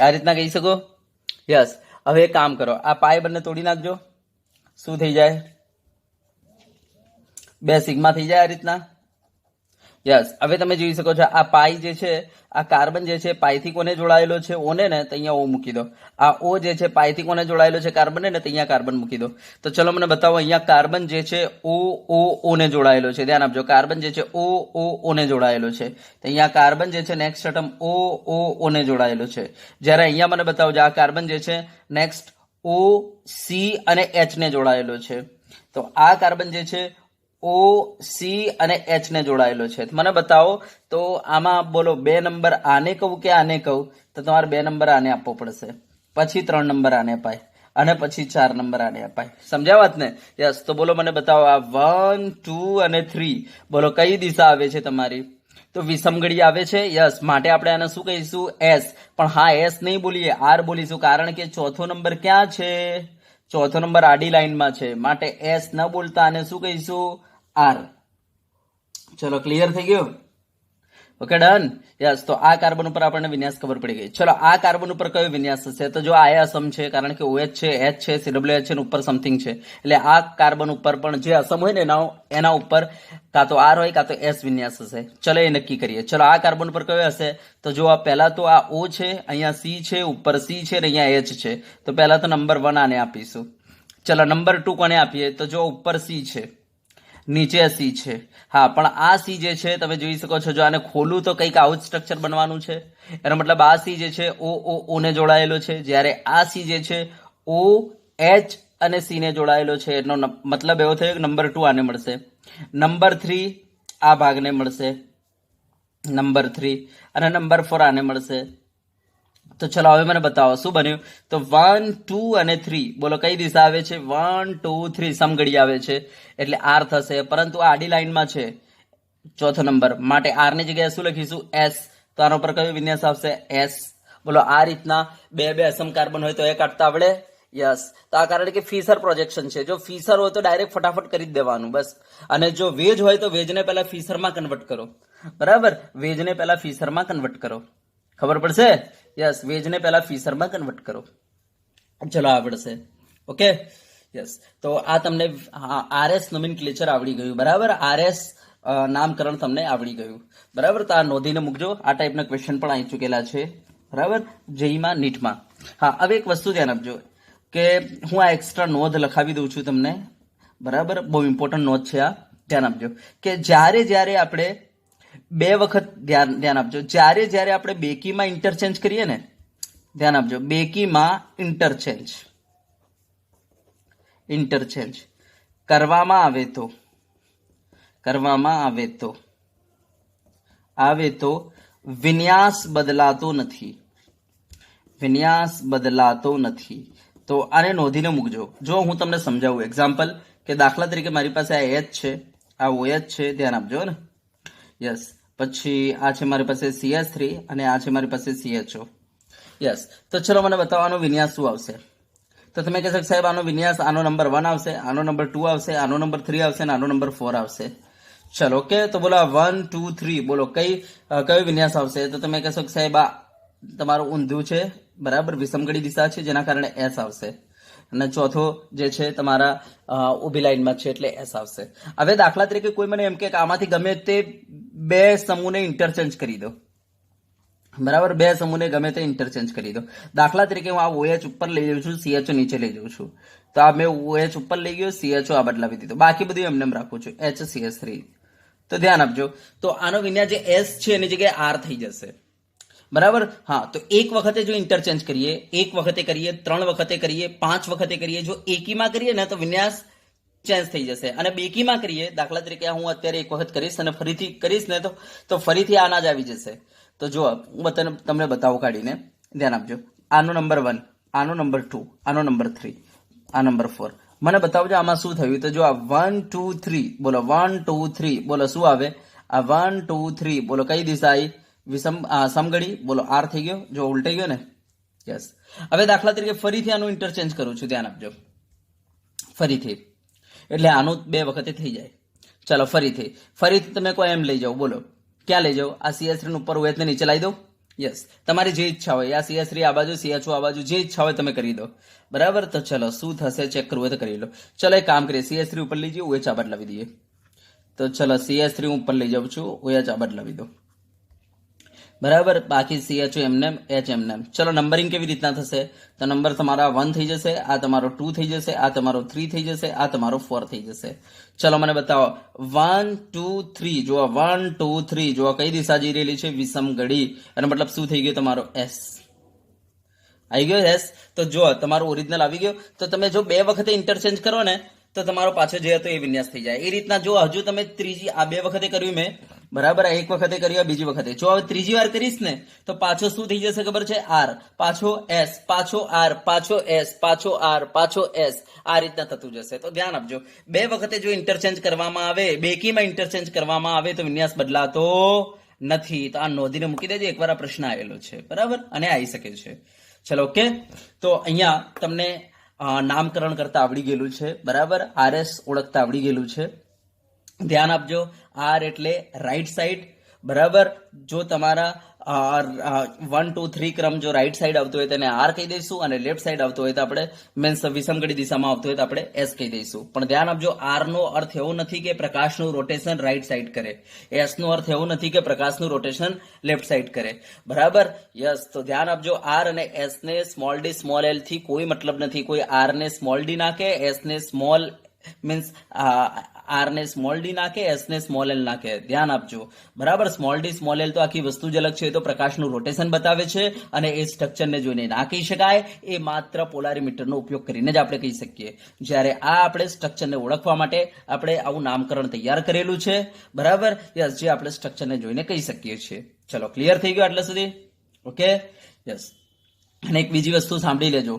આ રીતના કહી શકું. યસ. હવે એક કામ કરો, આ પાય બંને તોડી નાખજો. શું થઈ જાય? 2 સિગ્મા થઈ જાય આ રીતના. યસ. હવે તમે જોઈ શકો છો આ પાઈ જે છે, આ કાર્બન જે છે પાઈથી કોને જોડાયેલો છે? ઓને ને, તો અહીંયા O મૂકી દો. આ O જે છે પાઈથી કોને જોડાયેલો છે? કાર્બન ને, તો અહીંયા કાર્બન મૂકી દો. તો ચલો મને બતાવો, અહીંયા કાર્બન જે છે O ને જોડાયેલો છે. ધ્યાન આપજો, કાર્બન જે છે O ને જોડાયેલો છે. તો અહીંયા કાર્બન જે છે નેક્સ્ટ એટમ O ને જોડાયેલો છે. જ્યારે અહીંયા મને બતાવો, આ કાર્બન જે છે નેક્સ્ટ O, C અને H ને જોડાયેલો છે. તો આ કાર્બન જે છે O, C અને H ને જોડાયેલો છે. મને બતાવો, તો આમાં બોલો 2 નંબર આને કહું કે આને કહું? તો તમારે 2 નંબર આને આપવો પડશે, પછી 3 નંબર આને અપાય અને પછી 4 નંબર આને અપાય. સમજ્યા વાત ને? યસ. તો બોલો મને બતાવો, આ 1 2 અને 3 બોલો કઈ દિશા આવે છે તમારી? તો વિષમગળી આવે છે. યસ. માટે આપણે આને શું કહીશું? એસ. પણ હા, એસ નહીં બોલીએ, આર બોલીશું, કારણ કે ચોથો નંબર ક્યાં છે? ચોથો નંબર આડી લાઈનમાં છે, માટે એસ ન બોલતા આને શું કહીશું? આર. ચલો, ક્લિયર થઈ ગયું? Okay, done. યસ. તો આ કાર્બન ઉપર આપણને વિન્યાસ ખબર પડી ગઈ. ચલો, આ કાર્બન ઉપર કયો વિન્યાસ હશે? તો જો આ અસમ છે, કારણ કે OH છે, H છે, COH છે, ઉપર સમથિંગ છે, એટલે આ કાર્બન ઉપર પણ જે અસમ હોય ને એના ઉપર કાં તો આર હોય કાં તો એસ વિન્યાસ હશે. ચલો, એ નક્કી કરીએ. ચલો, આ કાર્બન ઉપર કયો હશે? તો જો આ પહેલા તો આ O છે, અહીંયા C છે, ઉપર C છે અને અહીંયા H છે. તો પહેલા તો નંબર 1 આને આપીશું. ચલો, નંબર 2 કોને આપીએ? તો જો ઉપર C છે, નીચે C છે. હા, પણ આ C જે છે તમે જોઈ શકો છો, જો આને ખોલું તો કંઈક આવું જ સ્ટ્રક્ચર બનવાનું છે. એનો મતલબ આ C જે છે O ને જોડાયેલો છે, જ્યારે આ C જે છે O, H અને C ને જોડાયેલો છે. એનો મતલબ એવો થયો કે નંબર 2 આને મળશે, નંબર 3 આ ભાગને મળશે, નંબર 3 અને નંબર 4 આને મળશે. તો ચલો, હવે મને બતાવો શું બન્યું? તો 1 2 અને 3 બોલો કઈ દિશા આવે છે? 1 2 3 સમઘડી આવે છે, એટલે આર થશે. પરંતુ આ આડી લાઈનમાં છે ચોથો નંબર, માટે આર ની જગ્યાએ શું લખીશું? એસ. તો આના ઉપર કયો વિન્યાસ આવશે? એસ. બોલો, આ રીતના 2 અસમ કાર્બન હોય તો એ કાઢતા આવડે? યસ. તો આ કારણ કે ફીસર પ્રોજેક્શન છે. જો ફીસર હોય તો ડાયરેક્ટ ફટાફટ કરી જ દેવાનું બસ. અને જો વેજ હોય તો વેજને પહેલા ફીસરમાં કન્વર્ટ કરો. બરાબર, વેજને પહેલા ફીસરમાં કન્વર્ટ કરો. ખબર પડશે? યસ. વેજને પહેલા ફીસરમાં કન્વર્ટ કરો. ચલો, આવડશે. ઓકે, યસ, તો આ તમને આરએસ નોમેનક્લેચર આવડી ગયું, બરાબર. આરએસ નામકરણ તમને આવડી ગયું, બરાબર. તો આ નોંધીને મૂકજો. આ ટાઈપના ક્વેશ્ચન પણ આવી ચૂકેલા છે, બરાબર, જેઈમાં નીટમાં. હા, હવે એક વસ્તુ ધ્યાન આપજો કે હું આ એક્સ્ટ્રા નોંધ લખાવી દઉં છું તમને, બરાબર. બહુ ઇમ્પોર્ટન્ટ નોંધ છે આ, ધ્યાન આપજો કે જ્યારે આપણે બે વખત ધ્યાન આપજો, જ્યારે આપણે બેકીમાં ઇન્ટરચેન્જ કરીએ ને, ધ્યાન આપજો, બેકીમાં ઇન્ટરચેન્જ કરવામાં આવે તો વિન્યાસ બદલાતો નથી. તો આને નોંધીને મૂકજો. જો હું તમને સમજાવું એક્ઝામ્પલ કે દાખલા તરીકે મારી પાસે આ એચ છે, આ OH છે, ધ્યાન આપજો ને. યસ, પછી આ છે મારી પાસે CH3 અને આ છે મારી પાસે CHO. યસ, તો ચલો મને બતાવો આનો વિન્યાસ શું આવશે. તો તમે કહેશો સાહેબ આનો વિન્યાસ, આનો નંબર 1 આવશે, આનો નંબર 2 આવશે, આનો નંબર 3 આવશે અને આનો નંબર 4 આવશે. ચલો, ઓકે. તો બોલો 1 2 3 બોલો કયો વિન્યાસ આવશે. તો તમે કહેશો કે સાહેબ આ તમારું ઊંધું છે, બરાબર, વિષમગળી દિશા છે, જેના કારણે S આવશે. અને ચોથો જે છે તમારા ઊભી લાઈનમાં છે એટલે S આવશે. હવે દાખલા તરીકે કોઈ મને એમ કે આમાંથી ગમે તે બે સમૂહને ઇન્ટરચેન્જ કરી દો, બરાબર, બે સમૂહને ગમે તે ઇન્ટરચેન્જ કરી દો. દાખલા તરીકે હું આ OH ઉપર લઈ જઉં છું, CHO નીચે લઈ જઉં છું. તો આ મેં OH ઉપર લઈ ગયો, CHO આ બદલાવી દીધો, બાકી બધું એમને એમ રાખું છું, HCH3. તો ધ્યાન આપજો, તો આનો વિન્યાસ જે S છે એની જગ્યાએ R થઈ જશે, બરાબર. હા, તો એક વખતે જો ઇન્ટરચેન્જ કરીએ, એક વખતે કરીએ, 3 વખતે કરીએ, 5 વખતે કરીએ, જો એકીમાં કરીએ ને તો વિન્યાસ ચેન્જ થઈ જશે. અને બેકીમાં કરીએ, દાખલા તરીકે હું અત્યારે એક વખત કરીશ અને ફરીથી કરીશ ને તો ફરીથી આના જ આવી જશે. તો જો હું તમને બતાવું કાઢીને, ધ્યાન આપજો. આનો નંબર 1, આનો નંબર 2, આનો નંબર 3, આ નંબર 4. મને બતાવજો આમાં શું થયું. તો જો આ 1 2 3 બોલો, 1 2 3 બોલો, શું આવે? આ 1 2 3 બોલો, કઈ દિશા આવી? સમઘડી બોલો, R થઈ ગયો, જો ઉલટાઈ ગયો ને. યસ, હવે દાખલા તરીકે ફરીથી આનું ઇન્ટરચેન્જ કરું છું, ધ્યાન આપજો. ફરીથી એટલે આનું 2 વખતે થઈ જાય. ચલો, ફરીથી તમે કોઈ એમ લઈ જાઓ, બોલો ક્યાં લઈ જાઓ? આ CH3 ઉપર OH ને નીચે લાવી દો. યસ, તમારી જે ઈચ્છા હોય, આ CH3 આ બાજુ, CHO આ બાજુ, જે ઈચ્છા હોય તમે કરી દો, બરાબર. તો ચલો શું થશે ચેક કરવું હોય તો કરી લો. ચલો એક કામ કરીએ, CH3 ઉપર લઈ જઈએ, OH આ બદલાવી દઈએ. તો ચલો CH3 ઉપર લઈ જાઉં છું, OH આ બદલાવી દો, બરાબર. બાકી CHO એમને H એમને. ચલો નંબરિંગ કેવી રીતના થશે? તો નંબર તમારા 1 થઈ જશે, આ તમારો 2 થઈ જશે, આ તમારો 3 થઈ જશે, આ તમારો 4 થઈ જશે. ચલો મને બતાવો 1 2 3, જો 1 2 3 જો કઈ દિશા જઈ રહેલી છે? વિષમગળી. અને મતલબ શું થઈ ગયો? તમારો S આવી ગયો. S તો જો તમારો ઓરિજિનલ આવી ગયો. તો તમે જો 2 વખતે ઇન્ટરચેન્જ કરો ને તો તમારો પાછો જે હતો એ વિન્યાસ થઈ જાય. એ રીતના જો હજુ તમે ત્રીજી, આ 2 વખતે કર્યું મેં, બરાબર, એક વખતે કર્યું, બીજી વખતે જો હવે ત્રીજી વાર કરીશ ને તો પાછો શું થઈ જશે ખબર છે? R, પાછો S, પાછો R, પાછો S, પાછો R, પાછો S, આ રીતના થતું જશે. તો ધ્યાન આપજો, 2 વખતે જો ઇન્ટરચેન્જ કરવામાં આવે, બેકીમાં ઇન્ટરચેન્જ કરવામાં આવે તો વિન્યાસ બદલાતો નથી. તો આ નોંધીને મૂકી દેજો, એકવાર આ પ્રશ્ન આવેલો છે, બરાબર, અને આવી શકે છે. ચલો, ઓકે. તો અહીંયા તમને નામકરણ કરતા આવડી ગયેલું છે, બરાબર. RS ઓળખતા આવડી ગયેલું છે. ધ્યાન આપજો, R એટલે રાઈટ સાઈડ, બરાબર. જો તમારા 1 2 3 ક્રમ જો રાઈટ સાઈડ આવતો હોય તો એને R કહી દઈશું, અને લેફ્ટ સાઈડ આવતો હોય તો આપણે મીન્સ વિષમગળી દિશામાં આવતો હોય તો આપણે S કહી દઈશું. પણ ધ્યાન આપજો, R નો અર્થ એવો નથી કે પ્રકાશનું રોટેશન રાઈટ સાઈડ કરે, S નો અર્થ એવો નથી કે પ્રકાશનું રોટેશન લેફ્ટ સાઈડ કરે, બરાબર. યસ, તો ધ્યાન આપજો, R અને S ને સ્મોલ d સ્મોલ l થી કોઈ મતલબ નથી. કોઈ R ને સ્મોલ d નાખે, S ને સ્મોલ મીન્સ R ને સ્મોલ d નાખે, S ને સ્મોલ l નાખે, ધ્યાન આપજો, બરાબર. સ્મોલ d સ્મોલ l તો આખી વસ્તુ જ અલગ છે, તો પ્રકાશનું રોટેશન બતાવે છે, અને એ સ્ટ્રક્ચરને જોઈને ના કહી શકાય. એ માત્ર પોલારીમીટરનો ઉપયોગ કરીને જ આપણે કહી શકીએ. જ્યારે આ આપણે સ્ટ્રક્ચરને ઓળખવા માટે આપણે આવું નામકરણ તૈયાર કરેલું છે, બરાબર. યસ, જે આપણે સ્ટ્રક્ચરને જોઈને કહી શકીએ છીએ. ચલો, ક્લિયર થઈ ગયો આટલા સુધી? ઓકે. યસ, અને એક બીજી વસ્તુ સાંભળી લેજો,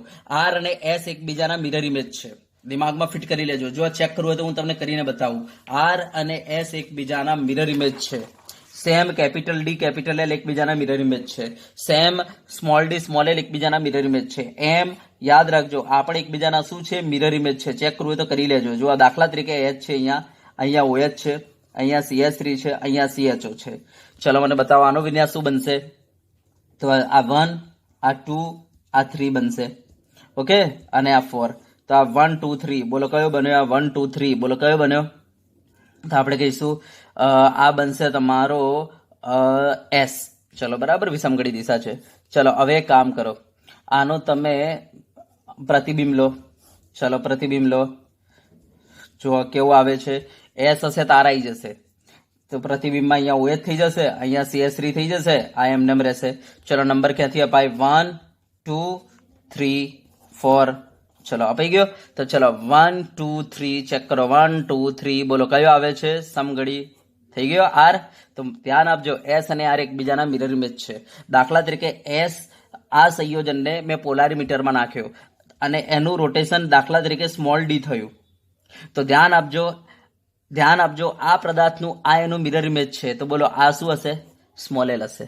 R અને S એકબીજાના મિરર ઇમેજ છે, દિમાગમાં ફિટ કરી લેજો. જો ચેક કરવું હોય તો હું તમને કરીને બતાવું. R અને S એકબીજાના મિરર ઇમેજ છે. Same capital D capital L એકબીજાના મિરર ઇમેજ છે. Same small d small l એકબીજાના મિરર ઇમેજ છે. એમ યાદ રાખજો, આ પણ એકબીજાના શું છે? મિરર ઇમેજ છે. ચેક કરવું હોય તો કરી લેજો. જો આ દાખલા તરીકે H છે, અહીંયા OH છે, અહીંયા CH3 છે, અહીંયા CHO છે. ચલો મને બતાવો આનો વિન્યાસ શું બનશે? તો આ 1, આ 2, આ 3 બનશે, ઓકે, અને આ 4. તો તો આ 1 2 3 બોલો કયો બન્યો? આ 1 2 3 બોલો કયો બન્યો? તો આપણે કહીશું આ બનશે તમારો એસ. ચલો બરાબર, વિષમગળી દિશા છે. ચલો હવે એક કામ કરો, આનો તમે પ્રતિબિંબ લો. ચલો પ્રતિબિંબ લો, જો કેવું આવે છે. એસ હશે તાર આવી જશે, તો પ્રતિબિંબમાં અહીંયા OH થઈ જશે, અહીંયા CS3 થઈ જશે, આ એમને એમ રહેશે. ચલો નંબર ક્યાંથી અપાય? 1 2 3 4. ચલો અપાઈ ગયો. તો ચલો 1 2 3 ચેક કરો. 1 2 3 બોલો કયો આવે છે? સમઘડી. થઈ ગયો આર. તો ધ્યાન આપજો, એસ અને આર એકબીજાના મિરર ઇમેજ છે. દાખલા તરીકે એસ, આ સંયોજનને મેં પોલારીમીટરમાં નાખ્યો અને એનું રોટેશન દાખલા તરીકે સ્મોલ ડી થયું. તો ધ્યાન આપજો, આ પદાર્થનું આ એનું મિરર ઇમેજ છે. તો બોલો આ શું હશે? સ્મોલ એલ હશે.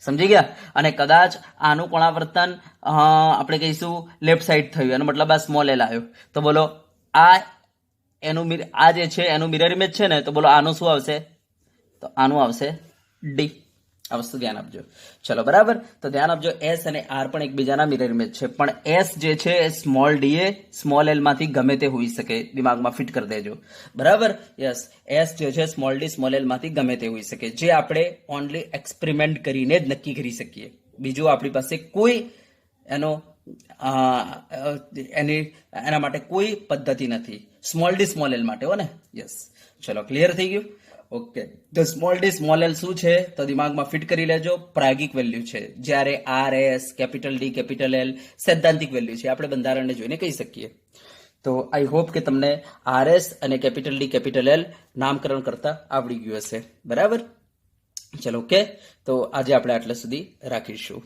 સમજી ગયા? અને કદાચ આનું કોણાવર્તન આપણે કહીશું લેફ્ટ સાઈડ થયું, એનો મતલબ આ સ્મોલ એલ આવ્યો. તો બોલો આ જે છે એનું મિરર ઇમેજ છે ને, તો બોલો આનું શું આવશે? તો આનું આવશે ડી. આ વસ્તુ ધ્યાન આપજો. ચલો બરાબર. તો ધ્યાન આપજો, એસ અને આર પણ એકબીજાના મિરર ઇમેજ છે, પણ એસ જે છે એ સ્મોલ ડી એ સ્મોલ એલ માંથી ગમે તે હોઈ શકે. દિમાગમાં ફિટ કરી દેજો. બરાબર. યસ, એસ જે છે સ્મોલ ડી સ્મોલ એલ માંથી ગમે તે હોઈ શકે, જે આપણે ઓનલી એક્સપેરિમેન્ટ કરીને જ નક્કી કરી શકીએ. બીજું આપણી પાસે કોઈ એના માટે કોઈ પદ્ધતિ નથી. સ્મોલ ડી સ્મોલ એલ માટે હો ને. યસ, ચલો ક્લિયર થઈ ગયું. ઓકે, તો સ્મોલ ડી સ્મોલ એલ શું છે? તો દિમાગમાં ફિટ કરી લેજો, પ્રાયોગિક વેલ્યુ છે. જ્યારે R S, capital D capital L સૈદ્ધાંતિક વેલ્યુ છે, આપણે બંધારણને જોઈને કહી શકીએ. તો આઈ હોપ કે તમને આર એસ અને કેપિટલ ડી કેપિટલ એલ નામકરણ કરતા આવડી ગયું હશે. બરાબર. ચલો ઓકે, તો આજે આપણે આટલા સુધી રાખીશું.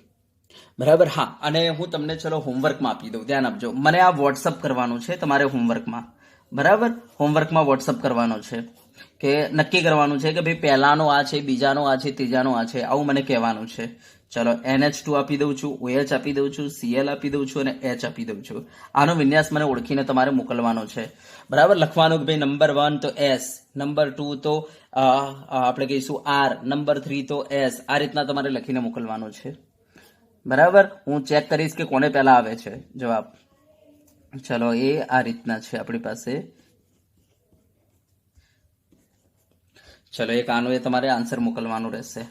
બરાબર. હા, અને હું તમને ચલો હોમવર્કમાં આપી દઉં. ધ્યાન આપજો, મને આ વોટ્સઅપ કરવાનું છે તમારે હોમવર્કમાં. બરાબર, હોમવર્કમાં વોટ્સઅપ કરવાનો છે કે નક્કી કરવાનું છે કે ભાઈ પહેલાનો આ છે, બીજાનો આ છે, ત્રીજાનો આ છે, આવું મને કહેવાનું છે. ચલો NH2 આપી દઉં છું, OH આપી દઉં છું, Cl આપી દઉં છું અને H આપી દઉં છું. આનો વિન્યાસ મને ઓળખીને તમારે મોકલવાનો છે. બરાબર. લખવાનું કે ભાઈ નંબર 1 તો S, નંબર 2 તો આપણે કહીશું R, નંબર 3 તો S. આ રીતના તમારે લખીને મોકલવાનું છે. બરાબર. હું ચેક કરીશ કે કોને પહેલા આવે છે જવાબ. ચલો એ આ રીતના છે આપણી પાસે. ચલો એક આનો એ તમારે આન્સર મોકલવાનું રહેશે.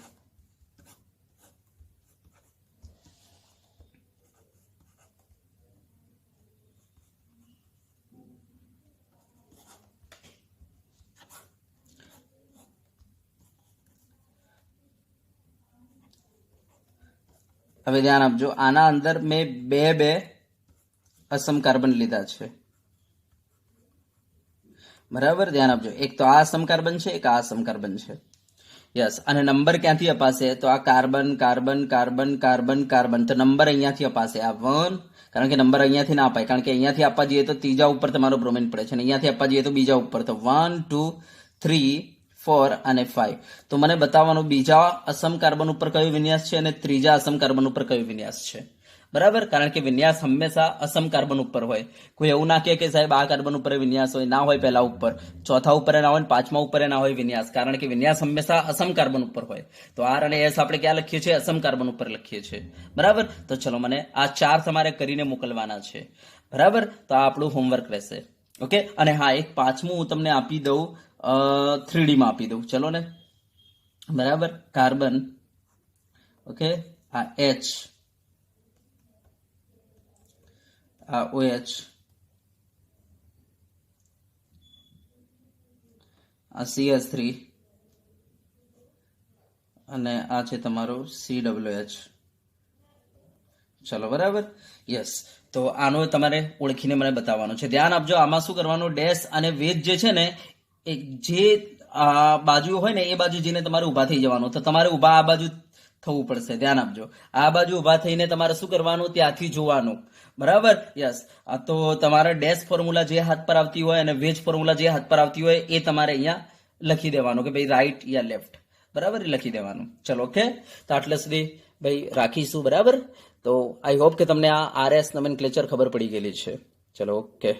હવે ધ્યાન આપજો, આના અંદર મેં બે અસમ કાર્બન લીધા છે. બરાબર. ધ્યાન આપજો, એક તો આ અસમ કાર્બન છે, એક આ અસમ કાર્બન છે. યસ, અને નંબર ક્યાંથી અપાશે? તો આ carbon carbon carbon carbon carbon, તો નંબર અહીંયાથી અપાશે. આ 1, કારણ કે નંબર અહીંયાથી ના અપાય, કારણ કે અહીંયાથી આપવા જઈએ તો ત્રીજા ઉપર તમારો બ્રોમિન પડે છે, અને અહીંયાથી આપવા જઈએ તો બીજા ઉપર. તો 1 2 3 4 અને 5. તો મને બતાવવાનું બીજા અસમ કાર્બન ઉપર કયો વિન્યાસ છે અને ત્રીજા અસમ કાર્બન ઉપર કયો વિન્યાસ છે. બરાબર, કારણ કે વિન્યાસ હંમેશા અસમ કાર્બન ઉપર હોય. કોઈ એવું ના કહે કે સાહેબ આ કાર્બન ઉપર વિન્યાસ હોય, ના હોય. પહેલા ઉપર, ચોથા ઉપર ના હોય, પાંચમા ઉપર ના હોય વિન્યાસ, કારણ કે વિન્યાસ હંમેશા અસમ કાર્બન ઉપર હોય. તો આર અને એસ આપણે ક્યાં લખીએ છીએ? અસમ કાર્બન ઉપર લખીએ છીએ. બરાબર. તો ચલો મને આ 4 તમારે કરીને મોકલવાના છે. બરાબર. તો આ આપણું હોમવર્ક રહેશે. ઓકે. અને હા, એક પાંચમું હું તમને આપી દઉં, 3D માં આપી દઉં. ચલો ને. બરાબર. કાર્બન, ઓકે, આ H, આ OH, આ CS3 અને આ છે તમારો COH. ચલો બરાબર. યસ, તો આનો તમારે ઓળખીને મને બતાવવાનું છે. ધ્યાન આપજો, આમાં શું કરવાનું? ડેશ અને વેજ જે છે ને, જે બાજુ હોય ને એ બાજુ જઈને તમારે ઊભા થઈ જવાનું. તો તમારે ઊભા આ બાજુ થવું પડશે. ધ્યાન આપજો, આ બાજુ ઊભા થઈને તમારે શું કરવાનું? ત્યાંથી જોવાનું. બરાબર. યસ, તો તમારા ડેશ ફોર્મ્યુલા જે હાથ પર આવતી હોય અને વેજ ફોર્મ્યુલા જે હાથ પર આવતી હોય એ તમારે અહીંયા લખી દેવાનું કે ભાઈ રાઈટ યા લેફ્ટ. બરાબર, એ લખી દેવાનું. ચલો ઓકે. તો આટલા સુધી ભાઈ રાખીશું. બરાબર. તો આઈ હોપ કે તમને આ RS નોમેનક્લેચર ખબર પડી ગયેલી છે. ચલો ઓકે.